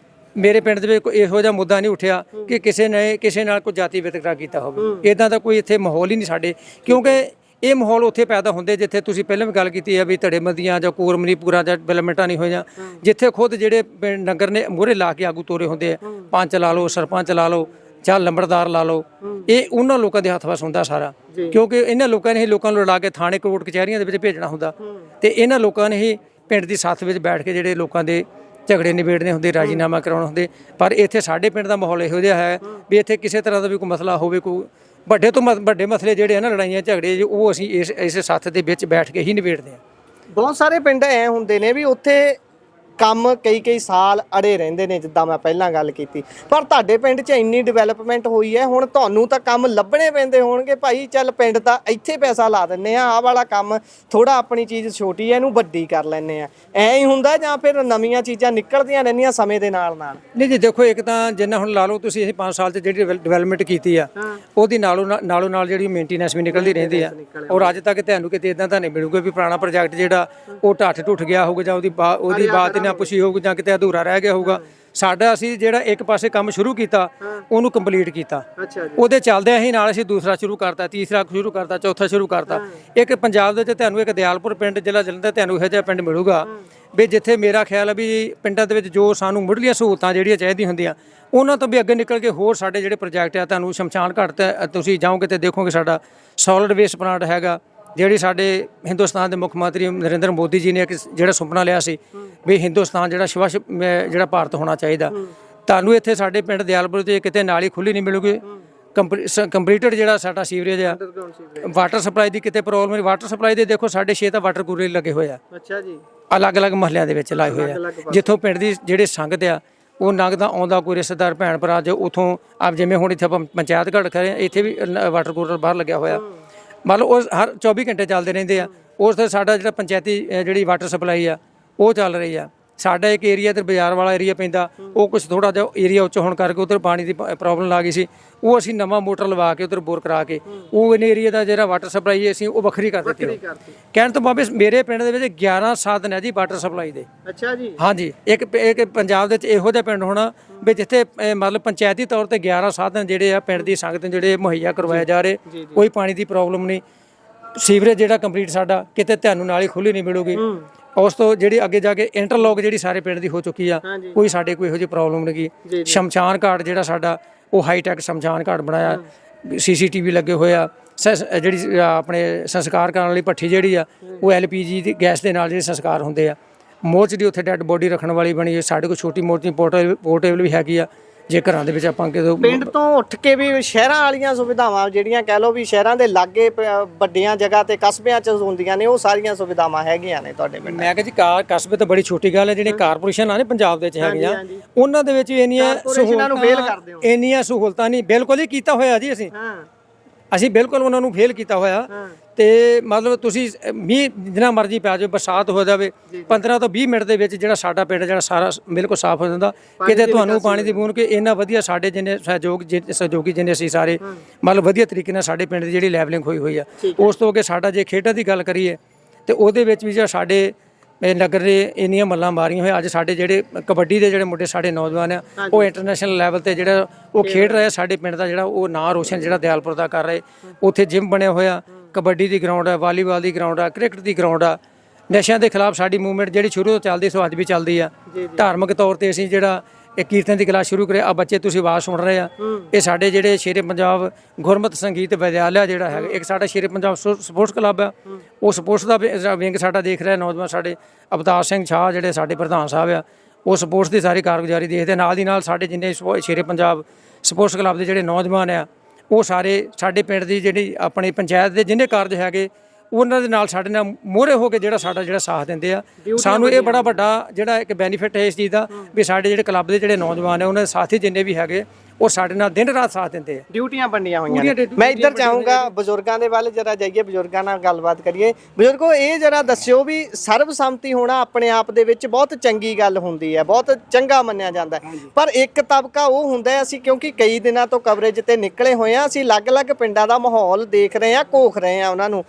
ਮੇਰੇ ਪਿੰਡ ਦੇ ਵਿੱਚ ਕੋਈ ਇਹੋ ਜਿਹਾ ਮੁੱਦਾ ਨਹੀਂ ਉੱਠਿਆ ਕਿ ਕਿਸੇ ਨਾਲ ਕੋਈ ਜਾਤੀ ਵਿਤਕਰਾ ਕੀਤਾ ਹੋਵੇ। ਇਦਾਂ ਦਾ ਕੋਈ ਇੱਥੇ ਮਾਹੌਲ ਹੀ ਨਹੀਂ ਸਾਡੇ, ਕਿਉਂਕਿ ਇਹ ਮਾਹੌਲ ਉੱਥੇ ਪੈਦਾ ਹੁੰਦੇ ਜਿੱਥੇ ਤੁਸੀਂ ਪਹਿਲਾਂ ਵੀ ਗੱਲ ਕੀਤੀ ਹੈ ਵੀ ਧੜੇਬੰਦੀਆਂ ਜਾਂ ਕੋਰਮਨੀਪੁਰਾ ਜਾਂ ਡਿਵੈਲਪਮੈਂਟਾਂ ਨਹੀਂ ਹੋਈਆਂ, ਜਿੱਥੇ ਖੁਦ ਜਿਹੜੇ ਨਗਰ ਨੇ ਮੂਹਰੇ ਲਾ ਕੇ ਆਗੂ ਤੋਰੇ ਹੁੰਦੇ ਆ, ਪੰਚ ਲਾ ਲਓ, ਸਰਪੰਚ ਲਾ ਲਓ ਜਾਂ ਲੰਬੜਦਾਰ ਲਾ ਲਓ, ਇਹ ਉਹਨਾਂ ਲੋਕਾਂ ਦੇ ਹੱਥ ਵਸ ਹੁੰਦਾ ਸਾਰਾ, ਕਿਉਂਕਿ ਇਹਨਾਂ ਲੋਕਾਂ ਨੇ ਹੀ ਲੋਕਾਂ ਨੂੰ ਲੜਾ ਕੇ ਥਾਣੇ ਕੋਰਟ ਕਚਹਿਰੀਆਂ ਦੇ ਵਿੱਚ ਭੇਜਣਾ ਹੁੰਦਾ, ਤੇ ਇਹਨਾਂ ਲੋਕਾਂ ਨੇ ਹੀ ਪਿੰਡ ਦੀ ਸੱਥ ਵਿੱਚ ਬੈਠ ਕੇ ਜਿਹੜੇ ਲੋਕਾਂ ਦੇ ਝਗੜੇ ਨਿਬੇੜਨੇ ਹੁੰਦੇ, ਰਾਜੀਨਾਮਾ ਕਰਾਉਣੇ ਹੁੰਦੇ। ਪਰ ਇੱਥੇ ਸਾਡੇ ਪਿੰਡ ਦਾ ਮਾਹੌਲ ਇਹੋ ਜਿਹਾ ਹੈ ਵੀ ਇੱਥੇ ਕਿਸੇ ਤਰ੍ਹਾਂ ਦਾ ਵੀ ਕੋਈ ਮਸਲਾ ਹੋਵੇ, ਕੋਈ ਵੱਡੇ ਤੋਂ ਵੱਡੇ ਮਸਲੇ ਜਿਹੜੇ ਆ ਨਾ, ਲੜਾਈਆਂ ਝਗੜੇ, ਉਹ ਅਸੀਂ ਇਸ ਸੱਥ ਦੇ ਵਿੱਚ ਬੈਠ ਕੇ ਹੀ ਨਿਬੇੜਦੇ ਹਾਂ। ਬਹੁਤ ਸਾਰੇ ਪਿੰਡ ਐ ਹੁੰਦੇ ਨੇ ਵੀ ਉੱਥੇ ਕੰਮ ਕਈ ਸਾਲ ਅੜੇ ਰਹਿੰਦੇ ਨੇ, ਜਿੱਦਾਂ ਮੈਂ ਪਹਿਲਾਂ ਗੱਲ ਕੀਤੀ, ਪਰ ਤੁਹਾਡੇ ਪਿੰਡ 'ਚ ਇੰਨੀ ਡਿਵੈਲਪਮੈਂਟ ਹੋਈ ਹੈ, ਹੁਣ ਤੁਹਾਨੂੰ ਤਾਂ ਕੰਮ ਲੱਭਣੇ ਪੈਂਦੇ ਹੋਣਗੇ ਭਾਈ, ਚੱਲ ਪਿੰਡ ਦਾ ਇੱਥੇ ਪੈਸਾ ਲਾ ਦਿੰਨੇ ਆ, ਆਹ ਵਾਲਾ ਕੰਮ ਥੋੜਾ ਆਪਣੀ ਚੀਜ਼ ਛੋਟੀ ਹੈ ਇਹਨੂੰ ਵੱਡੀ ਕਰ ਲੈਂਦੇ ਆ, ਐਂ ਹੀ ਹੁੰਦਾ ਜਾਂ ਫਿਰ ਨਵੀਆਂ ਚੀਜ਼ਾਂ ਨਿਕਲਦੀਆਂ ਰਹਿੰਦੀਆਂ ਸਮੇਂ ਦੇ ਨਾਲ? ਨਹੀਂ ਜੀ, ਦੇਖੋ ਇੱਕ ਤਾਂ ਜਿੰਨਾ ਹੁਣ ਲਾ ਲਓ ਤੁਸੀਂ ਇਹ 5 ਸਾਲ 'ਚ ਜਿਹੜੀ ਡਿਵੈਲਪਮੈਂਟ ਕੀਤੀ ਆ, ਉਹਦੀ ਨਾਲੋਂ ਨਾਲ ਜਿਹੜੀ ਮੇਨਟੇਨੈਂਸ ਵੀ ਨਿਕਲਦੀ ਰਹਿੰਦੀ ਆ, ਔਰ ਅੱਜ ਤੱਕ ਤੁਹਾਨੂੰ ਕਿਤੇ ਇਦਾਂ ਤਾਂ ਨਹੀਂ ਮਿਲੂਗਾ ਵੀ ਪੁਰਾਣਾ ਪ੍ਰੋਜੈਕਟ ਜਿਹੜਾ ਉਹ ਢੱਠ ਟੁੱਟ ਗਿਆ ਹੋਊਗਾ ਜਾਂ ਉਹਦੀ ਬਾਤ ਨਾ ਪੁੱਛੀ ਹੋਊਗੀ ਜਾਂ ਕਿਤੇ ਅਧੂਰਾ ਰਹਿ ਗਿਆ ਹੋਊਗਾ। ਸਾਡਾ ਅਸੀਂ ਜਿਹੜਾ ਇੱਕ ਪਾਸੇ ਕੰਮ ਸ਼ੁਰੂ ਕੀਤਾ ਉਹਨੂੰ ਕੰਪਲੀਟ ਕੀਤਾ, ਉਹਦੇ ਚੱਲਦਿਆਂ ਹੀ ਨਾਲ ਅਸੀਂ ਦੂਸਰਾ ਸ਼ੁਰੂ ਕਰਤਾ, ਤੀਸਰਾ ਸ਼ੁਰੂ ਕਰਤਾ, ਚੌਥਾ ਸ਼ੁਰੂ ਕਰਤਾ। ਇੱਕ ਪੰਜਾਬ ਦੇ ਵਿੱਚ ਤੁਹਾਨੂੰ ਇੱਕ ਦਿਆਲਪੁਰ ਪਿੰਡ ਜ਼ਿਲ੍ਹਾ ਜਲੰਧਰ ਤੁਹਾਨੂੰ ਇਹੋ ਜਿਹਾ ਪਿੰਡ ਮਿਲੂਗਾ ਵੀ ਜਿੱਥੇ ਮੇਰਾ ਖਿਆਲ ਹੈ ਵੀ ਪਿੰਡਾਂ ਦੇ ਵਿੱਚ ਜੋ ਸਾਨੂੰ ਮੁੱਢਲੀਆਂ ਸਹੂਲਤਾਂ ਜਿਹੜੀਆਂ ਚਾਹੀਦੀਆਂ ਹੁੰਦੀਆਂ ਉਹਨਾਂ ਤੋਂ ਵੀ ਅੱਗੇ ਨਿਕਲ ਕੇ ਹੋਰ ਸਾਡੇ ਜਿਹੜੇ ਪ੍ਰੋਜੈਕਟ ਆ, ਤੁਹਾਨੂੰ ਸ਼ਮਸ਼ਾਨ ਘਾਟ ਤੇ ਤੁਸੀਂ ਜਾਓਗੇ ਤੇ ਦੇਖੋਗੇ ਸਾਡਾ ਸੋਲਿਡ ਵੇਸਟ ਪਲਾਂਟ ਹੈਗਾ, ਜਿਹੜੀ ਸਾਡੇ ਹਿੰਦੁਸਤਾਨ ਦੇ ਮੁੱਖ ਮੰਤਰੀ ਨਰਿੰਦਰ ਮੋਦੀ ਜੀ ਨੇ ਇੱਕ ਜਿਹੜਾ ਸੁਪਨਾ ਲਿਆ ਸੀ ਵੀ ਹਿੰਦੁਸਤਾਨ ਜਿਹੜਾ ਸਵੱਛ ਜਿਹੜਾ ਭਾਰਤ ਹੋਣਾ ਚਾਹੀਦਾ। ਤੁਹਾਨੂੰ ਇੱਥੇ ਸਾਡੇ ਪਿੰਡ ਦਿਆਲਪੁਰ 'ਚ ਕਿਤੇ ਨਾਲੀ ਖੁੱਲੀ ਨਹੀਂ ਮਿਲੂਗੀ, ਕੰਪਲੀਟਡ ਜਿਹੜਾ ਸਾਡਾ ਸੀਵਰੇਜ ਆ, ਵਾਟਰ ਸਪਲਾਈ ਦੀ ਕਿਤੇ ਪ੍ਰੋਬਲਮ ਨਹੀਂ। ਵਾਟਰ ਸਪਲਾਈ ਦੇ ਦੇਖੋ 6.5 ਤਾਂ ਵਾਟਰ ਕੂਲਰ ਲੱਗੇ ਹੋਏ ਆ, ਅੱਛਾ ਜੀ, ਅਲੱਗ-ਅਲੱਗ ਮਹੱਲਿਆਂ ਦੇ ਵਿੱਚ ਲਾਏ ਹੋਏ ਆ, ਜਿੱਥੋਂ ਪਿੰਡ ਦੀ ਜਿਹੜੇ ਸੰਗਤ ਆ ਉਹ ਲੰਘਦਾ ਆਉਂਦਾ ਕੋਈ ਰਿਸ਼ਤੇਦਾਰ ਭੈਣ ਭਰਾ ਜੋ ਉੱਥੋਂ ਆਪ ਜਿਵੇਂ ਹੁਣ ਇੱਥੇ ਆਪਾਂ ਪੰਚਾਇਤ ਘੜ ਖੜੇ ਇੱਥੇ ਵੀ ਵਾਟਰ ਕੂਲਰ ਬਾਹਰ ਲੱਗਿਆ ਹੋਇਆ, ਮੰਨ ਲਓ ਉਹ ਹਰ 24 ਘੰਟੇ ਚੱਲਦੇ ਰਹਿੰਦੇ ਆ। ਉਸ ਤੋਂ ਸਾਡਾ ਜਿਹੜਾ ਪੰਚਾਇਤੀ ਜਿਹੜੀ ਵਾਟਰ ਸਪਲਾਈ ਆ ਉਹ ਚੱਲ ਰਹੀ ਆ। ਸਾਡਾ ਇੱਕ ਏਰੀਆ ਤੇ ਬਾਜ਼ਾਰ ਵਾਲਾ ਏਰੀਆ ਪੈਂਦਾ, ਉਹ ਕੁਝ ਥੋੜਾ ਜਿਹਾ ਏਰੀਆ ਉੱਚ ਹੋਣ ਕਰਕੇ ਉੱਧਰ ਪਾਣੀ ਦੀ ਪ੍ਰੋਬਲਮ ਲੱਗ ਗਈ ਸੀ, ਉਹ ਅਸੀਂ ਨਵਾਂ ਮੋਟਰ ਲਵਾ ਕੇ ਉੱਧਰ ਬੋਰ ਕਰਾ ਕੇ ਉਹ ਏਰੀਆ ਦਾ ਜਿਹੜਾ ਵਾਟਰ ਸਪਲਾਈ ਅਸੀਂ ਉਹ ਵੱਖਰੀ ਕਰ ਦਿੱਤੀ। ਕਹਿਣ ਤੋਂ ਬਾਅਦ ਮੇਰੇ ਪਿੰਡ ਦੇ ਵਿੱਚ 11 ਸਾਧਨ ਹੈ ਜੀ ਵਾਟਰ ਸਪਲਾਈ ਦੇ। ਅੱਛਾ ਜੀ, ਹਾਂਜੀ, ਇੱਕ ਪੰਜਾਬ ਦੇ ਵਿੱਚ ਇਹੋ ਜਿਹਾ ਪਿੰਡ ਹੋਣਾ ਵੀ ਜਿੱਥੇ ਮਤਲਬ ਪੰਚਾਇਤੀ ਤੌਰ ਤੇ 11 ਸਾਧਨ ਜਿਹੜੇ ਆ ਪਿੰਡ ਦੀ ਸੰਗਤ ਨੂੰ ਜਿਹੜੇ ਮੁਹੱਈਆ ਕਰਵਾਏ ਜਾ ਰਹੇ, ਕੋਈ ਪਾਣੀ ਦੀ ਪ੍ਰੋਬਲਮ ਨਹੀਂ। ਸੀਵਰੇਜ ਜਿਹੜਾ ਕੰਪਲੀਟ ਸਾਡਾ ਕਿਤੇ ਤੁਹਾਨੂੰ ਨਾਲੀ ਖੁੱਲੀ ਨਹੀਂ ਮਿਲੂਗੀ। ਉਸ ਤੋਂ ਜਿਹੜੀ ਅੱਗੇ ਜਾ ਕੇ ਇੰਟਰਲੋਕ ਜਿਹੜੀ ਸਾਰੇ ਪਿੰਡ ਦੀ ਹੋ ਚੁੱਕੀ ਆ, ਕੋਈ ਸਾਡੇ ਕੋਈ ਇਹੋ ਜਿਹੀ ਪ੍ਰੋਬਲਮ ਨਹੀਂ ਗਈ। ਸ਼ਮਸ਼ਾਨ ਘਾਟ ਜਿਹੜਾ ਸਾਡਾ ਉਹ ਹਾਈਟੈਕ ਸ਼ਮਸ਼ਾਨ ਘਾਟ ਬਣਾਇਆ, CCTV ਲੱਗੇ ਹੋਏ ਆ, ਜਿਹੜੀ ਆਪਣੇ ਸੰਸਕਾਰ ਕਰਨ ਵਾਲੀ ਭੱਠੀ ਜਿਹੜੀ ਆ ਉਹ LPG ਦੀ ਗੈਸ ਦੇ ਨਾਲ ਜਿਹੜੇ ਸੰਸਕਾਰ ਹੁੰਦੇ ਆ। ਮੋਰਚਰੀ ਉੱਥੇ ਡੈੱਡ ਬੋਡੀ ਰੱਖਣ ਵਾਲੀ ਬਣੀ ਹੈ, ਸਾਡੇ ਕੋਲ ਛੋਟੀ ਮੋਟੀ ਪੋਰਟੇਬਲ ਵੀ ਹੈਗੀ ਆ, ਜੇ ਘਰਾਂ ਦੇ ਵਿੱਚ ਆਪਾਂ ਕਿਦੋਂ ਪਿੰਡ ਤੋਂ ਉੱਠ ਕੇ ਵੀ ਸ਼ਹਿਰਾਂ ਵਾਲੀਆਂ ਸੁਵਿਧਾਵਾਂ ਜਿਹੜੀਆਂ ਕਹਿ ਲਓ ਵੀ ਸ਼ਹਿਰਾਂ ਦੇ ਲਾਗੇ ਵੱਡੀਆਂ ਜਗ੍ਹਾ ਤੇ ਕਸਬਿਆਂ 'ਚ ਹੁੰਦੀਆਂ ਨੇ, ਉਹ ਸਾਰੀਆਂ ਸੁਵਿਧਾਵਾਂ ਹੈਗੀਆਂ ਨੇ ਤੁਹਾਡੇ ਪਿੰਡ? ਮੈਂ ਕਿਹਾ ਜੀ ਕਸਬੇ ਤਾਂ ਬੜੀ ਛੋਟੀ ਗੱਲ ਹੈ, ਜਿਹੜੇ ਕਾਰਪੋਰੇਸ਼ਨ ਆ ਨੇ ਪੰਜਾਬ ਦੇ ਵਿੱਚ ਹੈਗੀਆਂ ਉਹਨਾਂ ਦੇ ਵਿੱਚ ਇੰਨੀਆਂ ਸਹੂਲਤਾਂ ਨਹੀਂ, ਬਿਲਕੁਲ ਹੀ ਕੀਤਾ ਹੋਇਆ ਜੀ ਅਸੀਂ ਬਿਲਕੁਲ ਉਹਨਾਂ ਨੂੰ ਫੇਲ ਕੀਤਾ ਹੋਇਆ। ਤੇ ਮਤਲਬ ਤੁਸੀਂ ਮੀਂਹ ਜਿੰਨਾ ਮਰਜ਼ੀ ਪੈ ਜਾਵੇ, ਬਰਸਾਤ ਹੋ ਜਾਵੇ, 15 ਤੋਂ 20 ਮਿੰਟ ਦੇ ਵਿੱਚ ਜਿਹੜਾ ਸਾਡਾ ਪਿੰਡ ਜਿਹੜਾ ਸਾਰਾ ਬਿਲਕੁਲ ਸਾਫ਼ ਹੋ ਜਾਂਦਾ। ਕਿਤੇ ਤੁਹਾਨੂੰ ਪਾਣੀ ਦੀ ਬੂੰਦ ਕਿ ਇੰਨਾ ਵਧੀਆ ਸਾਡੇ ਜਿੰਨੇ ਸਹਿਯੋਗੀ ਜਿੰਨੇ ਅਸੀਂ ਸਾਰੇ ਮਤਲਬ ਵਧੀਆ ਤਰੀਕੇ ਨਾਲ ਸਾਡੇ ਪਿੰਡ ਦੀ ਜਿਹੜੀ ਲੈਵਲਿੰਗ ਹੋਈ ਆ। ਉਸ ਤੋਂ ਅੱਗੇ ਸਾਡਾ ਜੇ ਖੇਡਾਂ ਦੀ ਗੱਲ ਕਰੀਏ ਤੇ ਉਹਦੇ ਵਿੱਚ ਵੀ ਜਿਹੜਾ ਸਾਡੇ ਨਗਰ ਦੇ ਇੰਨੀਆਂ ਮੱਲਾਂ ਮਾਰੀਆਂ ਹੋਏ। ਅੱਜ ਸਾਡੇ ਜਿਹੜੇ ਕਬੱਡੀ ਦੇ ਜਿਹੜੇ ਮੁੰਡੇ ਸਾਡੇ ਨੌਜਵਾਨ ਆ ਉਹ ਇੰਟਰਨੈਸ਼ਨਲ ਲੈਵਲ ਤੇ ਜਿਹੜਾ ਉਹ ਖੇਡ ਰਹੇ, ਸਾਡੇ ਪਿੰਡ ਦਾ ਜਿਹੜਾ ਉਹ ਨਾਂ ਰੋਸ਼ਨ ਜਿਹੜਾ ਦਿਆਲਪੁਰ ਦਾ ਕਰ ਰਹੇ। ਉੱਥੇ ਜਿਮ ਬਣਿਆ ਹੋਇਆ, ਕਬੱਡੀ ਦੀ ਗਰਾਊਂਡ ਹੈ, ਵਾਲੀਬਾਲ ਦੀ ਗਰਾਊਂਡ ਆ, ਕ੍ਰਿਕਟ ਦੀ ਗਰਾਊਂਡ ਆ। ਨਸ਼ਿਆਂ ਦੇ ਖਿਲਾਫ ਸਾਡੀ ਮੂਵਮੈਂਟ ਜਿਹੜੀ ਸ਼ੁਰੂ ਤੋਂ ਚੱਲਦੀ ਸੋ ਅੱਜ ਵੀ ਚੱਲਦੀ ਆ। ਧਾਰਮਿਕ ਤੌਰ ਤੇ ਅਸੀਂ ਜਿਹੜਾ ਇਹ ਕੀਰਤਨ ਦੀ ਕਲਾਸ ਸ਼ੁਰੂ ਕਰਿਆ। ਆ ਬੱਚੇ ਤੁਸੀਂ ਆਵਾਜ਼ ਸੁਣ ਰਹੇ ਆ, ਇਹ ਸਾਡੇ ਜਿਹੜੇ ਸ਼ੇਰੇ ਪੰਜਾਬ ਗੁਰਮਤਿ ਸੰਗੀਤ ਵਿਦਿਆਲਿਆ ਜਿਹੜਾ ਹੈਗਾ, ਇੱਕ ਸਾਡਾ ਸ਼ੇਰੇ ਪੰਜਾਬ ਸਪੋਰਟਸ ਕਲੱਬ ਆ, ਉਹ ਸਪੋਰਟਸ ਦਾ ਵਿੰਗ ਸਾਡਾ ਦੇਖ ਰਿਹਾ ਨੌਜਵਾਨ ਸਾਡੇ ਅਵਤਾਰ ਸਿੰਘ ਸ਼ਾਹ ਜਿਹੜੇ ਸਾਡੇ ਪ੍ਰਧਾਨ ਸਾਹਿਬ ਆ, ਉਹ ਸਪੋਰਟਸ ਦੀ ਸਾਰੀ ਕਾਰਗੁਜ਼ਾਰੀ ਦੇਖਦੇ। ਨਾਲ ਦੀ ਨਾਲ ਸਾਡੇ ਜਿੰਨੇ ਸ਼ੇਰੇ ਪੰਜਾਬ ਸਪੋਰਟਸ ਕਲੱਬ ਦੇ ਜਿਹੜੇ ਨੌਜਵਾਨ ਆ ਉਹ ਸਾਰੇ ਸਾਡੇ ਪਿੰਡ ਦੀ ਜਿਹੜੀ ਆਪਣੀ ਪੰਚਾਇਤ ਦੇ ਜਿੰਨੇ ਕਾਰਜ ਹੈਗੇ ਉਹਨਾਂ ਦੇ ਨਾਲ ਸਾਡੇ ਨਾਲ ਮੋਹਰੇ ਹੋ ਕੇ ਜਿਹੜਾ ਸਾਡਾ ਜਿਹੜਾ ਸਾਥ ਦਿੰਦੇ ਆ। ਸਾਨੂੰ ਇਹ ਬੜਾ ਵੱਡਾ ਜਿਹੜਾ ਇੱਕ ਬੈਨੀਫਿਟ ਹੈ ਇਸ ਚੀਜ਼ ਦਾ ਵੀ ਸਾਡੇ ਜਿਹੜੇ ਕਲੱਬ ਦੇ ਜਿਹੜੇ ਨੌਜਵਾਨ ਆ ਉਹਨਾਂ ਦੇ ਸਾਥੀ ਜਿੰਨੇ ਵੀ ਹੈਗੇ ਉਹ ਸਾਡੇ ਨਾਲ ਦਿਨ ਰਾਤ ਸਾਥ ਦਿੰਦੇ ਆ। ਡਿਊਟੀਆਂ ਵੰਡੀਆਂ ਹੋਈਆਂ ਨੇ। ਮੈਂ ਇੱਧਰ ਚਾਹੂੰਗਾ ਬਜ਼ੁਰਗਾਂ ਦੇ ਵੱਲ ਜਰਾ ਜਾਈਏ, ਬਜ਼ੁਰਗਾਂ ਨਾਲ ਗੱਲਬਾਤ ਕਰੀਏ। ਬਜ਼ੁਰਗੋ ਇਹ ਜਰਾ ਦੱਸਿਓ ਵੀ ਸਰਬਸੰਮਤੀ ਹੋਣਾ ਆਪਣੇ ਆਪ ਦੇ ਵਿੱਚ ਬਹੁਤ ਚੰਗੀ ਗੱਲ ਹੁੰਦੀ ਹੈ, ਬਹੁਤ ਚੰਗਾ ਮੰਨਿਆ ਜਾਂਦਾ ਹੈ, ਪਰ ਇੱਕ ਤਬਕਾ ਉਹ ਹੁੰਦਾ ਹੈ, ਅਸੀਂ ਕਿਉਂਕਿ ਕਈ ਦਿਨਾਂ ਤੋਂ ਕਵਰੇਜ ਤੇ ਨਿਕਲੇ ਹੋਏ ਆ, ਅਸੀਂ ਅਲੱਗ-ਅਲੱਗ ਪਿੰਡਾਂ ਦਾ ਮਾਹੌਲ ਦੇਖ ਰਹੇ ਆ, ਘੋਖ ਰਹੇ ਆ ਉਹਨਾਂ ਨੂੰ।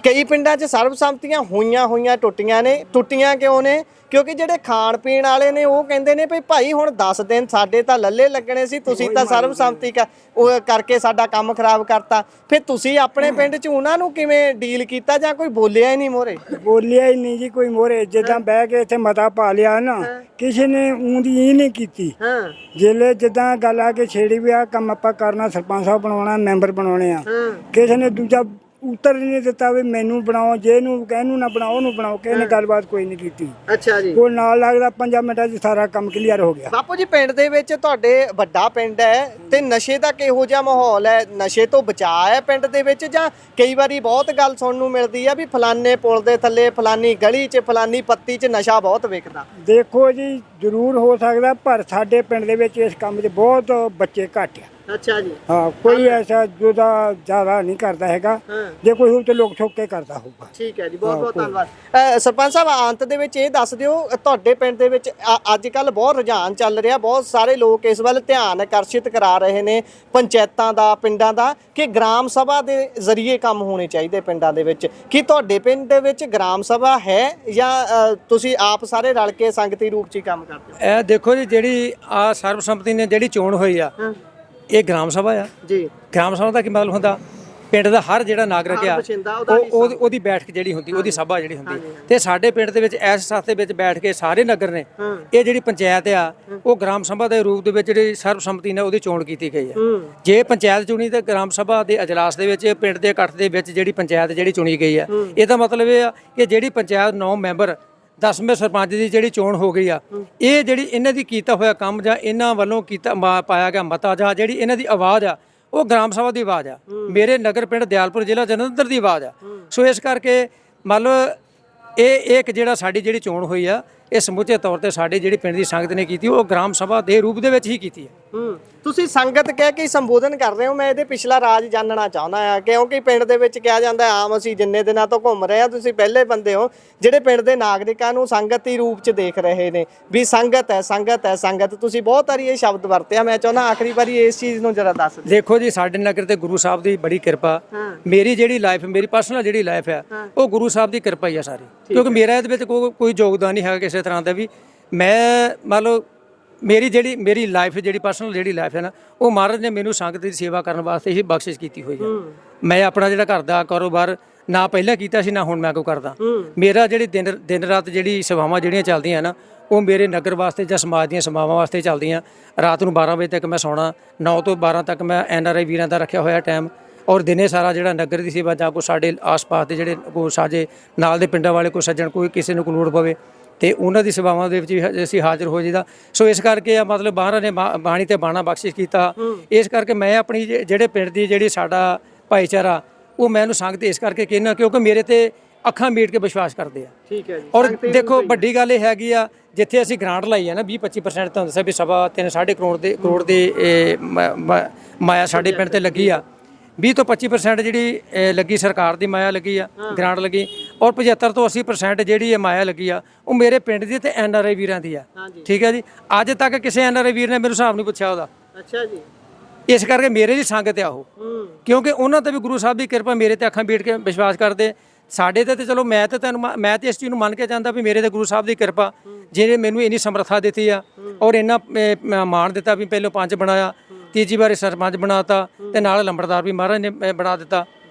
ਕਈ ਪਿੰਡਾਂ 'ਚ ਸਰਬਸੰਮਤੀਆਂ ਹੋਈਆਂ ਟੁੱਟੀਆਂ ਨੇ। ਟੁੱਟੀਆਂ ਕਿਉਂ ਨੇ? ਕਿਉਂਕਿ ਜਿਹੜੇ ਖਾਣ ਪੀਣ ਵਾਲੇ ਨੇ ਉਹ ਕਹਿੰਦੇ ਨੇ ਵੀ ਭਾਈ ਹੁਣ 10 ਦਿਨ ਸਾਡੇ ਤਾਂ ਲੱਲੇ ਲੱਗਣੇ ਸੀ, ਤੁਸੀਂ ਤਾਂ ਸਰਬਸੰਮਤੀ ਕਰਕੇ ਸਾਡਾ ਕੰਮ ਖਰਾਬ ਕਰਤਾ। ਫਿਰ ਤੁਸੀਂ ਆਪਣੇ ਪਿੰਡ 'ਚ ਉਹਨਾਂ ਨੂੰ ਕਿਵੇਂ ਡੀਲ ਕੀਤਾ ਜਾਂ ਕੋਈ ਬੋਲਿਆ ਹੀ ਨਹੀਂ ਮੋਰੇ? ਬੋਲਿਆ ਹੀ ਨਹੀਂ ਜੀ ਕੋਈ ਮੋਰੇ। ਜਿੱਦਾਂ ਬਹਿ ਕੇ ਇੱਥੇ ਮਤਾ ਪਾ ਲਿਆ ਨਾ, ਕਿਸੇ ਨੇ ਊਂਦੀ ਹੀ ਨਹੀਂ ਕੀਤੀ। ਜਿੱਲੇ ਜਿੱਦਾਂ ਗੱਲ ਆ ਕੇ ਛੇੜੀ ਵੀ ਆ ਕੰਮ ਆਪਾਂ ਕਰਨਾ, ਸਰਪੰਚ ਸਾਹਿਬ ਬਣਾਉਣਾ, ਮੈਂਬਰ ਬਣਾਉਣੇ ਆ, ਕਿਸੇ ਨੇ ਦੂਜਾ ਉੱਤਰ ਨਹੀਂ ਦਿੱਤਾ ਵੀ ਮੈਨੂੰ ਬਣਾਓ, ਜੇ ਇਹਨੂੰ ਕਹਿਨੂੰ ਨਾ ਬਣਾਓ ਉਹਨੂੰ ਬਣਾਓ। ਕਿਸੇ ਨੇ ਗੱਲਬਾਤ ਕੋਈ ਨਹੀਂ ਕੀਤੀ। ਅੱਛਾ ਜੀ। ਉਹ ਨਾਲ ਲੱਗਦਾ 5 ਮਿੰਟਾਂ 'ਚ ਸਾਰਾ ਕੰਮ ਕਲੀਅਰ ਹੋ ਗਿਆ। ਬਾਪੂ ਜੀ ਪਿੰਡ ਦੇ ਵਿੱਚ ਤੁਹਾਡੇ ਵੱਡਾ ਪਿੰਡ ਹੈ ਤੇ ਨਸ਼ੇ ਦਾ ਕਿਹੋ ਜਿਹਾ ਮਾਹੌਲ ਹੈ? ਨਸ਼ੇ ਤੋਂ ਬਚਾਅ ਹੈ ਪਿੰਡ ਦੇ ਵਿੱਚ ਜਾਂ ਕਈ ਵਾਰੀ ਬਹੁਤ ਗੱਲ ਸੁਣਨ ਨੂੰ ਮਿਲਦੀ ਆ ਵੀ ਫਲਾਨੇ ਪੁਲ ਦੇ ਥੱਲੇ, ਫਲਾਨੀ ਗਲੀ 'ਚ, ਫਲਾਨੀ ਪੱਤੀ 'ਚ ਨਸ਼ਾ ਬਹੁਤ ਵਿਕਦਾ? ਦੇਖੋ ਜੀ ਜ਼ਰੂਰ ਹੋ ਸਕਦਾ, ਪਰ ਸਾਡੇ ਪਿੰਡ ਦੇ ਵਿੱਚ ਇਸ ਕੰਮ 'ਚ ਬਹੁਤ ਬੱਚੇ ਘੱਟ ਆ। ਅੱਛਾ ਜੀ। ਹਾਂ, ਕੋਈ ਐਸਾ ਜਿਹਦਾ ਜ਼ਿਆਦਾ ਨਹੀਂ ਕਰਦਾ ਹੈਗਾ। ਜੇ ਕੋਈ ਹੋ ਤੇ ਲੋਕ ਠੋਕ ਕੇ ਕਰਦਾ ਹੋਊਗਾ। ਠੀਕ ਹੈ ਜੀ, ਬਹੁਤ ਬਹੁਤ ਧੰਨਵਾਦ। ਸਰਪੰਚ ਸਾਹਿਬ ਅੰਤ ਦੇ ਵਿੱਚ ਇਹ ਦੱਸ ਦਿਓ, ਤੁਹਾਡੇ ਪਿੰਡ ਦੇ ਵਿੱਚ ਅੱਜ ਕੱਲ ਬਹੁਤ ਰੁਝਾਨ ਚੱਲ ਰਿਹਾ, ਬਹੁਤ ਸਾਰੇ ਲੋਕ ਇਸ ਵੱਲ ਧਿਆਨ ਆਕਰਸ਼ਿਤ ਕਰਾ ਰਹੇ ਨੇ ਪੰਚਾਇਤਾਂ ਦਾ, ਪਿੰਡਾਂ ਦਾ, ਕਿ ਗ੍ਰਾਮ ਸਭਾ ਦੇ ਜ਼ਰੀਏ ਕੰਮ ਹੋਣੇ ਚਾਹੀਦੇ ਪਿੰਡਾਂ ਦੇ ਵਿੱਚ। ਕੀ ਤੁਹਾਡੇ ਪਿੰਡ ਦੇ ਵਿੱਚ ਗ੍ਰਾਮ ਸਭਾ ਹੈ ਜਾਂ ਤੁਸੀਂ ਆਪ ਸਾਰੇ ਰਲ ਕੇ ਸੰਗਤੀ ਰੂਪ 'ਚ ਹੀ ਕੰਮ ਕਰਦੇ ਹੋ? ਇਹ ਦੇਖੋ ਜੀ, ਜਿਹੜੀ ਆ ਸਰਬਸੰਮਤੀ ਨੇ ਜਿਹੜੀ ਚੋਣ ਹੋਈ ਆ, ਇਹ ਗ੍ਰਾਮ ਸਭਾ ਆ ਜੀ। ਗ੍ਰਾਮ ਸਭਾ ਦਾ ਕੀ ਮਤਲਬ ਹੁੰਦਾ? ਪਿੰਡ ਦਾ ਹਰ ਜਿਹੜਾ ਨਾਗਰਿਕ ਆ ਉਹਦੀ ਬੈਠਕ ਜਿਹੜੀ ਹੁੰਦੀ, ਉਹਦੀ ਸਭਾ ਜਿਹੜੀ ਹੁੰਦੀ। ਤੇ ਸਾਡੇ ਪਿੰਡ ਦੇ ਵਿੱਚ ਇਸ ਸਾਥੇ ਵਿੱਚ ਬੈਠ ਕੇ ਸਾਰੇ ਨਗਰ ਨੇ, ਇਹ ਜਿਹੜੀ ਪੰਚਾਇਤ ਆ ਉਹ ਗ੍ਰਾਮ ਸਭਾ ਦੇ ਰੂਪ ਦੇ ਵਿੱਚ ਜਿਹੜੀ ਸਰਬਸੰਮਤੀ ਨਾਲ ਉਹਦੀ ਚੋਣ ਕੀਤੀ ਗਈ ਹੈ। ਜੇ ਪੰਚਾਇਤ ਚੁਣੀ ਤੇ ਗ੍ਰਾਮ ਸਭਾ ਦੇ ਅਜਲਾਸ ਦੇ ਵਿੱਚ ਪਿੰਡ ਦੇ ਇਕੱਠ ਦੇ ਵਿੱਚ ਜਿਹੜੀ ਪੰਚਾਇਤ ਜਿਹੜੀ ਚੁਣੀ ਗਈ ਆ, ਇਹਦਾ ਮਤਲਬ ਇਹ ਆ ਕਿ ਜਿਹੜੀ ਪੰਚਾਇਤ 9 ਮੈਂਬਰ 10ਵੇਂ ਸਰਪੰਚ ਦੀ ਜਿਹੜੀ ਚੋਣ ਹੋ ਗਈ ਆ, ਇਹ ਜਿਹੜੀ ਇਹਨਾਂ ਦੀ ਕੀਤਾ ਹੋਇਆ ਕੰਮ ਜਾਂ ਇਹਨਾਂ ਵੱਲੋਂ ਕੀਤਾ ਪਾਇਆ ਗਿਆ ਮਤਾ ਜਾਂ ਜਿਹੜੀ ਇਹਨਾਂ ਦੀ ਆਵਾਜ਼ ਆ, ਉਹ ਗ੍ਰਾਮ ਸਭਾ ਦੀ ਆਵਾਜ਼ ਆ, ਮੇਰੇ ਨਗਰ ਪਿੰਡ ਦਿਆਲਪੁਰ ਜ਼ਿਲ੍ਹਾ ਜਲੰਧਰ ਦੀ ਆਵਾਜ਼ ਆ। ਸੋ ਇਸ ਕਰਕੇ ਮੰਨ ਲਓ ਇਹ ਇੱਕ ਜਿਹੜਾ ਸਾਡੀ ਜਿਹੜੀ ਚੋਣ ਹੋਈ ਆ, ਇਹ ਸਮੁੱਚੇ ਤੌਰ ਤੇ ਸਾਡੇ ਜਿਹੜੀ ਪਿੰਡ ਦੀ ਸੰਗਤ ਨੇ ਕੀਤੀ, ਉਹ ਗ੍ਰਾਮ ਸਭਾ ਦੇ ਰੂਪ ਦੇ ਵਿੱਚ ਹੀ ਕੀਤੀ ਹੈ। ਤੁਸੀਂ ਸੰਗਤ ਕਹਿ ਕੇ ਸੰਬੋਧਨ ਕਰ ਰਹੇ ਹੋ, ਮੈਂ ਇਹਦੇ ਪਿਛਲਾ ਰਾਜ ਜਾਣਨਾ ਚਾਹੁੰਦਾ ਆ, ਕਿਉਂਕਿ ਪਿੰਡ ਦੇ ਵਿੱਚ ਕਿਹਾ ਜਾਂਦਾ ਆਮ ਅਸੀਂ ਜਿੰਨੇ ਦਿਨਾਂ ਤੋਂ ਘੁੰਮ ਰਹੇ ਆ, ਤੁਸੀਂ ਪਹਿਲੇ ਬੰਦੇ ਹੋ ਜਿਹੜੇ ਪਿੰਡ ਦੇ ਨਾਗਰਿਕਾਂ ਨੂੰ ਸੰਗਤੀ ਰੂਪ 'ਚ ਦੇਖ ਰਹੇ ਨੇ ਵੀ ਸੰਗਤ ਹੈ, ਸੰਗਤ ਹੈ, ਸੰਗਤ। ਤੁਸੀਂ ਬਹੁਤ ਵਾਰੀ ਇਹ ਸ਼ਬਦ ਵਰਤਿਆ, ਮੈਂ ਚਾਹੁੰਦਾ ਆਖਰੀ ਵਾਰੀ ਇਸ ਚੀਜ਼ ਨੂੰ ਜਰਾ ਦੱਸ ਦਿਓ। ਦੇਖੋ ਜੀ, ਸਾਡੇ ਨਗਰ ਤੇ ਗੁਰੂ ਸਾਹਿਬ ਦੀ ਬੜੀ ਕਿਰਪਾ। ਮੇਰੀ ਜਿਹੜੀ ਲਾਈਫ, ਮੇਰੀ ਪਰਸਨਲ ਜਿਹੜੀ ਲਾਈਫ ਹੈ, ਉਹ ਗੁਰੂ ਸਾਹਿਬ ਦੀ ਕਿਰਪਾ ਹੀ ਆ ਸਾਰੀ, ਕਿਉਂਕਿ ਮੇਰਾ ਇਹਦੇ ਵਿੱਚ ਕੋਈ ਯੋਗਦਾਨ ਨਹੀਂ ਹੈਗਾ ਕਿਸੇ ਤਰ੍ਹਾਂ ਦਾ ਵੀ। ਮੈਂ ਮੰਨ ਲਓ ਮੇਰੀ ਲਾਈਫ ਜਿਹੜੀ ਪਰਸਨਲ ਜਿਹੜੀ ਲਾਈਫ ਹੈ ਨਾ, ਉਹ ਮਹਾਰਾਜ ਨੇ ਮੈਨੂੰ ਸੰਗਤ ਦੀ ਸੇਵਾ ਕਰਨ ਵਾਸਤੇ ਹੀ ਬਖਸ਼ਿਸ਼ ਕੀਤੀ ਹੋਈ ਹੈ। ਮੈਂ ਆਪਣਾ ਜਿਹੜਾ ਘਰ ਦਾ ਕਾਰੋਬਾਰ ਨਾ ਪਹਿਲਾਂ ਕੀਤਾ ਸੀ, ਨਾ ਹੁਣ ਮੈਂ ਕੋਈ ਕਰਦਾ। ਮੇਰਾ ਜਿਹੜੀ ਦਿਨ ਰਾਤ ਜਿਹੜੀ ਸੇਵਾਵਾਂ ਜਿਹੜੀਆਂ ਚੱਲਦੀਆਂ ਨਾ, ਉਹ ਮੇਰੇ ਨਗਰ ਵਾਸਤੇ ਜਾਂ ਸਮਾਜ ਦੀਆਂ ਸੇਵਾਵਾਂ ਵਾਸਤੇ ਚੱਲਦੀਆਂ। ਰਾਤ ਨੂੰ 12 ਵਜੇ ਤੱਕ ਮੈਂ ਸੌਣਾ, 9 ਤੋਂ 12 ਤੱਕ ਮੈਂ NRI ਵੀਰਾਂ ਦਾ ਰੱਖਿਆ ਹੋਇਆ ਟਾਈਮ, ਔਰ ਦਿਨੇ ਸਾਰਾ ਜਿਹੜਾ ਨਗਰ ਦੀ ਸੇਵਾ ਜਾਂ ਕੋਈ ਸਾਡੇ ਆਸ-ਪਾਸ ਦੇ ਜਿਹੜੇ ਕੋਈ ਸਾਡੇ ਨਾਲ ਦੇ ਪਿੰਡਾਂ ਵਾਲੇ ਕੋਈ ਸੱਜਣ, ਕੋਈ ਕਿਸੇ ਨੂੰ ਕੋਈ ਲੋੜ ਪਵੇ ਤੇ ਉਹਨਾਂ ਦੀ ਸੇਵਾਵਾਂ ਦੇ ਵਿੱਚ ਵੀ ਅਸੀਂ ਹਾਜ਼ਰ ਹੋ ਜਾਈਦਾ। ਸੋ ਇਸ ਕਰਕੇ ਆ ਮਤਲਬ ਬਾਹਰਾਂ ਨੇ ਬਾਣੀ ਤੇ ਬਾਣਾ ਬਖਸ਼ਿਸ਼ ਕੀਤਾ। ਇਸ ਕਰਕੇ ਮੈਂ ਆਪਣੀ ਜਿਹੜੇ ਪਿੰਡ ਦੀ ਜਿਹੜੀ ਸਾਡਾ ਭਾਈਚਾਰਾ, ਉਹ ਮੈਂ ਇਹਨੂੰ ਸੰਗਤ ਇਸ ਕਰਕੇ ਕਹਿੰਦਾ ਕਿਉਂਕਿ ਮੇਰੇ ਤੇ ਅੱਖਾਂ ਮੀਟ ਕੇ ਵਿਸ਼ਵਾਸ ਕਰਦੇ ਆ। ਠੀਕ ਹੈ ਜੀ। ਔਰ ਦੇਖੋ ਵੱਡੀ ਗੱਲ ਇਹ ਹੈਗੀ ਆ, ਜਿੱਥੇ ਅਸੀਂ ਗ੍ਰਾਂਟ ਲਾਈ ਆ ਨਾ 20-25% ਤੁਹਾਨੂੰ ਦੱਸਿਆ ਵੀ 3.5 ਕਰੋੜ ਦੇ ਮਾਇਆ ਸਾਡੇ ਪਿੰਡ ਤੇ ਲੱਗੀ ਆ। 20 ਤੋਂ 25% ਜਿਹੜੀ ਲੱਗੀ ਸਰਕਾਰ ਦੀ ਮਾਇਆ ਲੱਗੀ ਆ, ਗ੍ਰਾਂਟ ਲੱਗੀ, ਔਰ 75 ਤੋਂ 80% ਜਿਹੜੀ ਮਾਇਆ ਲੱਗੀ ਆ ਉਹ ਮੇਰੇ ਪਿੰਡ ਦੀ ਤੇ NRI ਵੀਰਾਂ ਦੀ ਆ। ਠੀਕ ਹੈ ਜੀ। ਅੱਜ ਤੱਕ ਕਿਸੇ NRI ਵੀਰ ਨੇ ਮੈਨੂੰ ਹਿਸਾਬ ਨਹੀਂ ਪੁੱਛਿਆ ਉਹਦਾ। ਅੱਛਾ ਜੀ। ਇਸ ਕਰਕੇ ਮੇਰੇ ਦੀ ਸੰਗਤ ਆ ਉਹ, ਕਿਉਂਕਿ ਉਹਨਾਂ ਤੇ ਵੀ ਗੁਰੂ ਸਾਹਿਬ ਦੀ ਕਿਰਪਾ, ਮੇਰੇ ਤੇ ਅੱਖਾਂ ਬੀਟ ਕੇ ਵਿਸ਼ਵਾਸ ਕਰਦੇ। ਸਾਡੇ ਤੇ ਚਲੋ ਮੈਂ ਤੇ ਇਸ ਚੀਜ਼ ਨੂੰ ਮੰਨ ਕੇ ਜਾਂਦਾ ਵੀ ਮੇਰੇ ਤੇ ਗੁਰੂ ਸਾਹਿਬ ਦੀ ਕਿਰਪਾ, ਜਿਹਨੇ ਮੈਨੂੰ ਇੰਨੀ ਸਮਰੱਥਾ ਦਿੱਤੀ ਆ ਔਰ ਇੰਨਾ ਮਾਣ ਦਿੱਤਾ ਵੀ ਪਹਿਲੋਂ 5 ਬਣਾਇਆ, ਤੀਜੀ ਵਾਰੀ ਸਰਪੰਚ ਬਣਾਤਾ ਤੇ ਨਾਲ ਲੰਬੜਦਾਰ ਵੀ ਮਹਾਰਾਜ ਨੇ ਬਣਾ ਦਿੱਤਾ।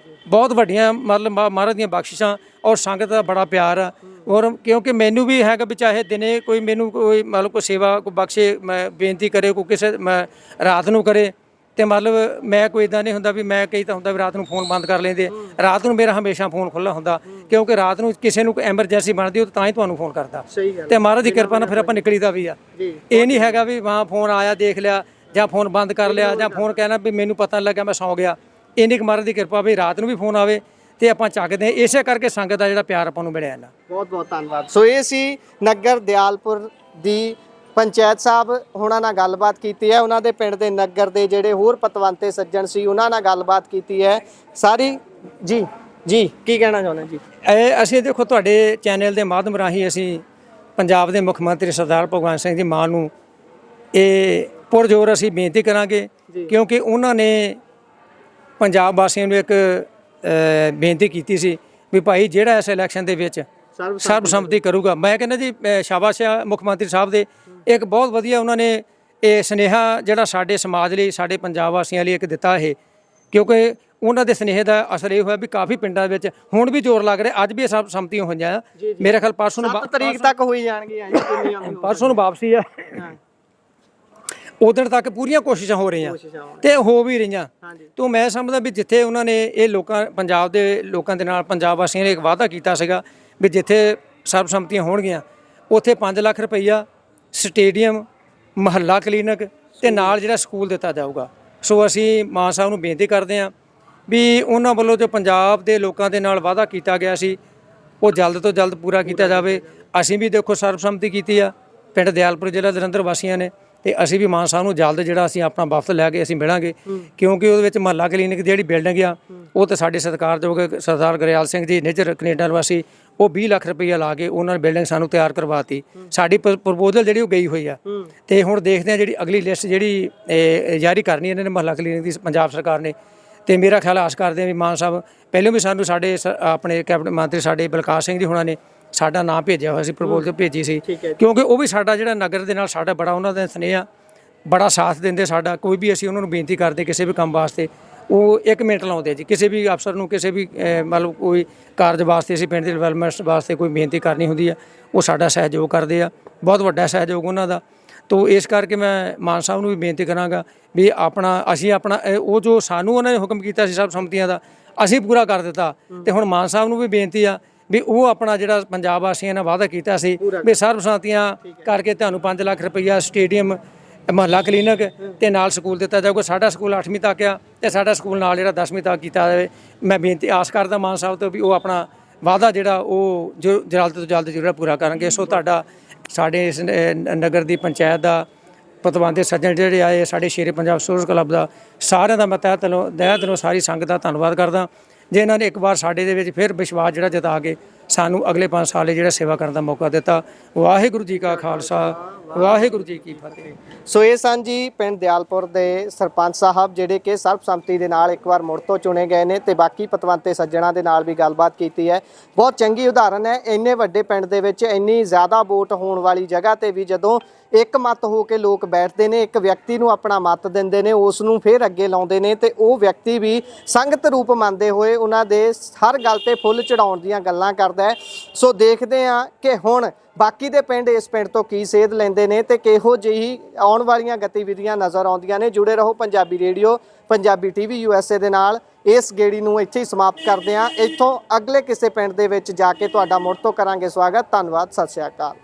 ਬਹੁਤ ਵੱਡੀਆਂ ਮਤਲਬ ਮਹਾਰਾਜ ਦੀਆਂ ਬਖਸ਼ਿਸ਼ਾਂ ਔਰ ਸੰਗਤ ਦਾ ਬੜਾ ਪਿਆਰ ਆ। ਔਰ ਕਿਉਂਕਿ ਮੈਨੂੰ ਵੀ ਹੈਗਾ ਵੀ ਚਾਹੇ ਦਿਨੇ ਕੋਈ ਮੈਨੂੰ ਕੋਈ ਮਤਲਬ ਕੋਈ ਸੇਵਾ ਕੋਈ ਬਖਸ਼ੇ, ਮੈਂ ਬੇਨਤੀ ਕਰੇ, ਕੋਈ ਕਿਸੇ ਰਾਤ ਨੂੰ ਕਰੇ, ਤੇ ਮਤਲਬ ਮੈਂ ਕੋਈ ਇਦਾਂ ਨਹੀਂ ਹੁੰਦਾ ਵੀ ਮੈਂ ਕਈ ਤਾਂ ਹੁੰਦਾ ਵੀ ਰਾਤ ਨੂੰ ਫੋਨ ਬੰਦ ਕਰ ਲੈਂਦੇ। ਰਾਤ ਨੂੰ ਮੇਰਾ ਹਮੇਸ਼ਾ ਫੋਨ ਖੁੱਲ੍ਹਾ ਹੁੰਦਾ, ਕਿਉਂਕਿ ਰਾਤ ਨੂੰ ਕਿਸੇ ਨੂੰ ਕੋਈ ਐਮਰਜੈਂਸੀ ਬਣਦੀ ਉਹ ਤਾਂ ਹੀ ਤੁਹਾਨੂੰ ਫੋਨ ਕਰਦਾ। ਤੇ ਮਹਾਰਾਜ ਦੀ ਕਿਰਪਾ ਨਾਲ ਫਿਰ ਆਪਾਂ ਨਿਕਲੀਦਾ ਵੀ ਆ। ਇਹ ਨਹੀਂ ਹੈਗਾ ਵੀ ਹਾਂ ਫੋਨ ਆਇਆ ਦੇਖ ਲਿਆ ਜਾਂ ਫੋਨ ਬੰਦ ਕਰ ਲਿਆ ਜਾਂ ਫੋਨ ਕਹਿਣਾ ਵੀ ਮੈਨੂੰ ਪਤਾ ਨਹੀਂ ਲੱਗਾ ਮੈਂ ਸੌਂ ਗਿਆ। ਇੰਨੀ ਕੁ ਮਹਾਰਾਜ ਦੀ ਕਿਰਪਾ ਵੀ ਰਾਤ ਨੂੰ ਵੀ ਫੋਨ ਆਵੇ ਤੇ ਆਪਾਂ ਚੱਕਦੇ ਹਾਂ। ਇਸੇ ਕਰਕੇ ਸੰਗਤ ਦਾ ਜਿਹੜਾ ਪਿਆਰ ਆਪਾਂ ਨੂੰ ਮਿਲਿਆ ਨਾ। ਬਹੁਤ ਬਹੁਤ ਧੰਨਵਾਦ। ਸੋ ਇਹ ਸੀ ਨਗਰ ਦਿਆਲਪੁਰ ਦੀ ਪੰਚਾਇਤ ਸਾਹਿਬ ਉਹਨਾਂ ਨਾਲ ਗੱਲਬਾਤ ਕੀਤੀ ਹੈ, ਉਹਨਾਂ ਦੇ ਪਿੰਡ ਦੇ ਨਗਰ ਦੇ ਜਿਹੜੇ ਹੋਰ ਪਤਵੰਤੇ ਸੱਜਣ ਸੀ ਉਹਨਾਂ ਨਾਲ ਗੱਲਬਾਤ ਕੀਤੀ ਹੈ ਸਾਰੀ। ਜੀ ਜੀ ਕੀ ਕਹਿਣਾ ਚਾਹੁੰਦੇ ਜੀ? ਅਸੀਂ ਦੇਖੋ ਤੁਹਾਡੇ ਚੈਨਲ ਦੇ ਮਾਧਿਅਮ ਰਾਹੀਂ ਅਸੀਂ ਪੰਜਾਬ ਦੇ ਮੁੱਖ ਮੰਤਰੀ ਸਰਦਾਰ ਭਗਵੰਤ ਸਿੰਘ ਦੀ ਮਾਂ ਨੂੰ ਇਹ ਪੁਰਜ਼ੋਰ ਅਸੀਂ ਬੇਨਤੀ ਕਰਾਂਗੇ, ਕਿਉਂਕਿ ਉਹਨਾਂ ਨੇ ਪੰਜਾਬ ਵਾਸੀਆਂ ਨੂੰ ਇੱਕ ਬੇਨਤੀ ਕੀਤੀ ਸੀ ਵੀ ਭਾਈ ਜਿਹੜਾ ਇਸ ਇਲੈਕਸ਼ਨ ਦੇ ਵਿੱਚ ਸਰਬਸੰਮਤੀ ਕਰੂਗਾ। ਮੈਂ ਕਹਿੰਦਾ ਜੀ ਸ਼ਾਬਾਸ਼ ਆ ਮੁੱਖ ਮੰਤਰੀ ਸਾਹਿਬ ਦੇ, ਇੱਕ ਬਹੁਤ ਵਧੀਆ ਉਹਨਾਂ ਨੇ ਇਹ ਸੁਨੇਹਾ ਜਿਹੜਾ ਸਾਡੇ ਸਮਾਜ ਲਈ, ਸਾਡੇ ਪੰਜਾਬ ਵਾਸੀਆਂ ਲਈ ਇੱਕ ਦਿੱਤਾ ਇਹ, ਕਿਉਂਕਿ ਉਹਨਾਂ ਦੇ ਸੁਨੇਹੇ ਦਾ ਅਸਰ ਇਹ ਹੋਇਆ ਵੀ ਕਾਫੀ ਪਿੰਡਾਂ ਵਿੱਚ ਹੁਣ ਵੀ ਜ਼ੋਰ ਲੱਗ ਰਿਹਾ। ਅੱਜ ਵੀ ਸਰਬਸੰਮਤੀਆਂ ਹੋਈਆਂ ਆ, ਮੇਰੇ ਖਿਆਲ ਪਰਸੋਂ ਨੂੰ 7 ਤਰੀਕ ਤੱਕ ਹੋਈ ਜਾਣਗੀਆਂ ਜੀ, ਕਿੰਨੀਆਂ ਵੀ ਪਰਸੋਂ ਨੂੰ ਵਾਪਸੀ ਆ, ਉਦੋਂ ਤੱਕ ਪੂਰੀਆਂ ਕੋਸ਼ਿਸ਼ਾਂ ਹੋ ਰਹੀਆਂ ਤੇ ਹੋ ਵੀ ਰਹੀਆਂ। ਤੋਂ ਮੈਂ ਸਮਝਦਾ ਵੀ ਜਿੱਥੇ ਉਹਨਾਂ ਨੇ ਇਹ ਲੋਕਾਂ ਪੰਜਾਬ ਦੇ ਲੋਕਾਂ ਦੇ ਨਾਲ ਪੰਜਾਬ ਵਾਸੀਆਂ ਨੇ ਇੱਕ ਵਾਅਦਾ ਕੀਤਾ ਸੀਗਾ ਵੀ ਜਿੱਥੇ ਸਰਬਸੰਮਤੀਆਂ ਹੋਣਗੀਆਂ ਉੱਥੇ 5 ਲੱਖ ਰੁਪਈਆ ਸਟੇਡੀਅਮ, ਮਹੱਲਾ ਕਲੀਨਿਕ ਤੇ ਨਾਲ ਜਿਹੜਾ ਸਕੂਲ ਦਿੱਤਾ ਜਾਊਗਾ। ਸੋ ਅਸੀਂ ਮਾਨ ਸਾਹਿਬ ਨੂੰ ਬੇਨਤੀ ਕਰਦੇ ਹਾਂ ਵੀ ਉਹਨਾਂ ਵੱਲੋਂ ਜੋ ਪੰਜਾਬ ਦੇ ਲੋਕਾਂ ਦੇ ਨਾਲ ਵਾਅਦਾ ਕੀਤਾ ਗਿਆ ਸੀ ਉਹ ਜਲਦ ਤੋਂ ਜਲਦ ਪੂਰਾ ਕੀਤਾ ਜਾਵੇ। ਅਸੀਂ ਵੀ ਦੇਖੋ ਸਰਬਸੰਮਤੀ ਕੀਤੀ ਆ ਪਿੰਡ ਦਿਆਲਪੁਰ ਜ਼ਿਲ੍ਹਾ ਜਲੰਧਰ ਵਾਸੀਆਂ ਨੇ, ਤੇ ਅਸੀਂ ਵੀ ਮਾਨ ਸਾਹਿਬ ਨੂੰ ਜਲਦ ਜਿਹੜਾ ਅਸੀਂ ਆਪਣਾ ਵਫਦ ਲੈ ਕੇ ਅਸੀਂ ਮਿਲਾਂਗੇ, ਕਿਉਂਕਿ ਉਹਦੇ ਵਿੱਚ ਮਹੱਲਾ ਕਲੀਨਿਕ ਦੀ ਜਿਹੜੀ ਬਿਲਡਿੰਗ ਆ ਉਹ ਤਾਂ ਸਾਡੇ ਸਤਿਕਾਰਯੋਗ ਸਰਦਾਰ ਗੁਰਿਆਲ ਸਿੰਘ ਜੀ ਨਿੱਜਰ ਕੈਨੇਡਾ ਵਾਸੀ, ਉਹ 20 ਲੱਖ ਰੁਪਈਆ ਲਾ ਕੇ ਉਹਨਾਂ ਨੇ ਬਿਲਡਿੰਗ ਸਾਨੂੰ ਤਿਆਰ ਕਰਵਾਤੀ। ਸਾਡੀ ਪ੍ਰਪੋਜ਼ਲ ਜਿਹੜੀ ਉਹ ਗਈ ਹੋਈ ਆ, ਤੇ ਹੁਣ ਦੇਖਦੇ ਆ ਜਿਹੜੀ ਅਗਲੀ ਲਿਸਟ ਜਿਹੜੀ ਜਾਰੀ ਕਰਨੀ ਇਹਨਾਂ ਨੇ ਮਹੱਲਾ ਕਲੀਨਿਕ ਦੀ ਪੰਜਾਬ ਸਰਕਾਰ ਨੇ। ਤੇ ਮੇਰਾ ਖਿਆਲ ਆਸ ਕਰਦੇ ਆ ਵੀ ਮਾਨ ਸਾਹਿਬ ਪਹਿਲਾਂ ਵੀ ਸਾਨੂੰ ਸਾਡੇ ਆਪਣੇ ਕੈਬਨਿਟ ਮੰਤਰੀ ਸਾਡੇ ਬਲਕਾਰ ਸਿੰਘ ਜੀ ਹੁਣਾਂ ਨੇ ਸਾਡਾ ਨਾਮ ਭੇਜਿਆ ਹੋਇਆ ਸੀ, ਪ੍ਰਪੋਜ਼ਲ ਭੇਜੀ ਸੀ, ਕਿਉਂਕਿ ਉਹ ਵੀ ਸਾਡਾ ਜਿਹੜਾ ਨਗਰ ਦੇ ਨਾਲ ਸਾਡਾ ਬੜਾ ਉਹਨਾਂ ਦਾ ਸਨੇਹ, ਬੜਾ ਸਾਥ ਦਿੰਦੇ ਸਾਡਾ। ਕੋਈ ਵੀ ਅਸੀਂ ਉਹਨਾਂ ਨੂੰ ਬੇਨਤੀ ਕਰਦੇ ਕਿਸੇ ਵੀ ਕੰਮ ਵਾਸਤੇ ਉਹ 1 ਮਿੰਟ ਲਾਉਂਦੇ ਜੀ, ਕਿਸੇ ਵੀ ਅਫਸਰ ਨੂੰ ਕਿਸੇ ਵੀ ਮਤਲਬ ਕੋਈ ਕਾਰਜ ਵਾਸਤੇ ਅਸੀਂ ਪਿੰਡ ਦੇ ਡਿਵੈਲਪਮੈਂਟ ਵਾਸਤੇ ਕੋਈ ਬੇਨਤੀ ਕਰਨੀ ਹੁੰਦੀ ਆ ਉਹ ਸਾਡਾ ਸਹਿਯੋਗ ਕਰਦੇ ਆ, ਬਹੁਤ ਵੱਡਾ ਸਹਿਯੋਗ ਉਹਨਾਂ ਦਾ। ਤੋ ਇਸ ਕਰਕੇ ਮੈਂ ਮਾਨ ਸਾਹਿਬ ਨੂੰ ਵੀ ਬੇਨਤੀ ਕਰਾਂਗਾ ਵੀ ਅਸੀਂ ਆਪਣਾ ਉਹ ਜੋ ਸਾਨੂੰ ਉਹਨਾਂ ਨੇ ਹੁਕਮ ਕੀਤਾ ਸੀ ਸਰਬਸੰਮਤੀਆਂ ਦਾ ਅਸੀਂ ਪੂਰਾ ਕਰ ਦਿੱਤਾ, ਤੇ ਹੁਣ ਮਾਨ ਸਾਹਿਬ ਨੂੰ ਵੀ ਬੇਨਤੀ ਆ ਵੀ ਉਹ ਆਪਣਾ ਜਿਹੜਾ ਪੰਜਾਬ ਵਾਸੀਆਂ ਨਾਲ ਵਾਅਦਾ ਕੀਤਾ ਸੀ ਵੀ ਸਰਬਸੰਮਤੀਆਂ ਕਰਕੇ ਤੁਹਾਨੂੰ 5 ਲੱਖ ਰੁਪਈਆ ਸਟੇਡੀਅਮ, ਮਹੱਲਾ ਕਲੀਨਿਕ ਤੇ ਨਾਲ ਸਕੂਲ ਦਿੱਤਾ ਜਾਊਗਾ। ਸਾਡਾ ਸਕੂਲ 8ਵੀਂ ਤੱਕ ਆ ਤੇ ਸਾਡਾ ਸਕੂਲ ਨਾਲ ਜਿਹੜਾ 10ਵੀਂ ਤੱਕ ਕੀਤਾ ਜਾਵੇ। ਮੈਂ ਬੇਨਤੀ ਆਸ ਕਰਦਾ ਮਾਨ ਸਾਹਿਬ ਤੋਂ ਵੀ ਉਹ ਆਪਣਾ ਵਾਅਦਾ ਜਿਹੜਾ ਉਹ ਜੋ ਜਲਦ ਤੋਂ ਜਲਦ ਜਿਹੜਾ ਪੂਰਾ ਕਰਾਂਗੇ। ਸੋ ਤੁਹਾਡਾ ਸਾਡੇ ਇਸ ਨਗਰ ਦੀ ਪੰਚਾਇਤ ਦਾ ਪਤਵੰਤੇ ਸੱਜਣ ਜਿਹੜੇ ਆਏ, ਸਾਡੇ ਸ਼ੇਰੇ ਪੰਜਾਬ ਸਪੋਰਟਸ ਕਲੱਬ ਦਾ, ਸਾਰਿਆਂ ਦਾ ਮੈਂ ਤਹਿ ਦਿਲੋਂ ਸਾਰੀ ਸੰਗਤ ਦਾ ਧੰਨਵਾਦ ਕਰਦਾ ਜੇ ਇਹਨਾਂ ਨੇ ਇੱਕ ਵਾਰ ਸਾਡੇ ਦੇ ਵਿੱਚ ਫਿਰ ਵਿਸ਼ਵਾਸ ਜਿਹੜਾ ਜਤਾ ਕੇ ਸਾਨੂੰ ਅਗਲੇ 5 ਸਾਲ ਜਿਹੜਾ ਸੇਵਾ ਕਰਨ ਦਾ ਮੌਕਾ ਦਿੱਤਾ। ਵਾਹਿਗੁਰੂ ਜੀ ਕਾ ਖਾਲਸਾ, ਵਾਹਿਗੁਰੂ ਜੀ ਕੀ ਫਤਿਹ। ਸੋ ਇਹ ਸਨ ਜੀ ਪਿੰਡ ਦਿਆਲਪੁਰ ਦੇ ਸਰਪੰਚ ਸਾਹਿਬ ਜਿਹੜੇ ਕਿ ਸਰਬਸੰਮਤੀ ਦੇ ਨਾਲ ਇੱਕ ਵਾਰ ਮੁੜ ਤੋਂ ਚੁਣੇ ਗਏ ਨੇ, ਤੇ ਬਾਕੀ ਪਤਵੰਤੇ ਸੱਜਣਾ ਦੇ ਨਾਲ ਵੀ ਗੱਲਬਾਤ ਕੀਤੀ ਹੈ। ਬਹੁਤ ਚੰਗੀ ਉਦਾਹਰਨ ਹੈ, ਇੰਨੇ ਵੱਡੇ ਪਿੰਡ ਦੇ ਵਿੱਚ ਇੰਨੀ ਜ਼ਿਆਦਾ ਵੋਟ ਹੋਣ ਵਾਲੀ ਜਗ੍ਹਾ ਤੇ ਵੀ ਜਦੋਂ ਇੱਕ ਮਤ ਹੋ ਕੇ ਲੋਕ ਬੈਠਦੇ ਨੇ, ਇੱਕ ਵਿਅਕਤੀ ਨੂੰ ਆਪਣਾ ਮਤ ਦਿੰਦੇ ਨੇ, ਉਸ ਨੂੰ ਫਿਰ ਅੱਗੇ ਲਾਉਂਦੇ ਨੇ, ਤੇ ਉਹ ਵਿਅਕਤੀ ਵੀ ਸੰਗਤ ਰੂਪ ਮੰਨਦੇ ਹੋਏ ਉਹਨਾਂ ਦੇ ਹਰ ਗੱਲ ਤੇ ਫੁੱਲ ਚੜਾਉਣ ਦੀਆਂ ਗੱਲਾਂ ਕਰਦਾ ਹੈ। ਸੋ ਦੇਖਦੇ ਹਾਂ ਕਿ ਹੁਣ ਬਾਕੀ ਦੇ ਪਿੰਡ ਇਸ ਪਿੰਡ ਤੋਂ ਕੀ ਸੇਧ ਲੈਂਦੇ ਨੇ ਤੇ ਕਿਹੋ ਜਿਹੀ ਆਉਣ ਵਾਲੀਆਂ ਗਤੀਵਿਧੀਆਂ ਨਜ਼ਰ ਆਉਂਦੀਆਂ ਨੇ। ਜੁੜੇ ਰਹੋ Punjabi radio, Punjabi TV USA ਦੇ ਨਾਲ। ਇਸ ਗੇੜੀ ਨੂੰ ਇੱਥੇ ਹੀ ਸਮਾਪਤ ਕਰਦੇ ਹਾਂ। ਇੱਥੋਂ ਅਗਲੇ ਕਿਸੇ ਪਿੰਡ ਦੇ ਵਿੱਚ ਜਾ ਕੇ ਤੁਹਾਡਾ ਮੁੜ ਤੋਂ ਕਰਾਂਗੇ ਸਵਾਗਤ। ਧੰਨਵਾਦ, ਸਤਿ ਸ਼੍ਰੀ ਅਕਾਲ।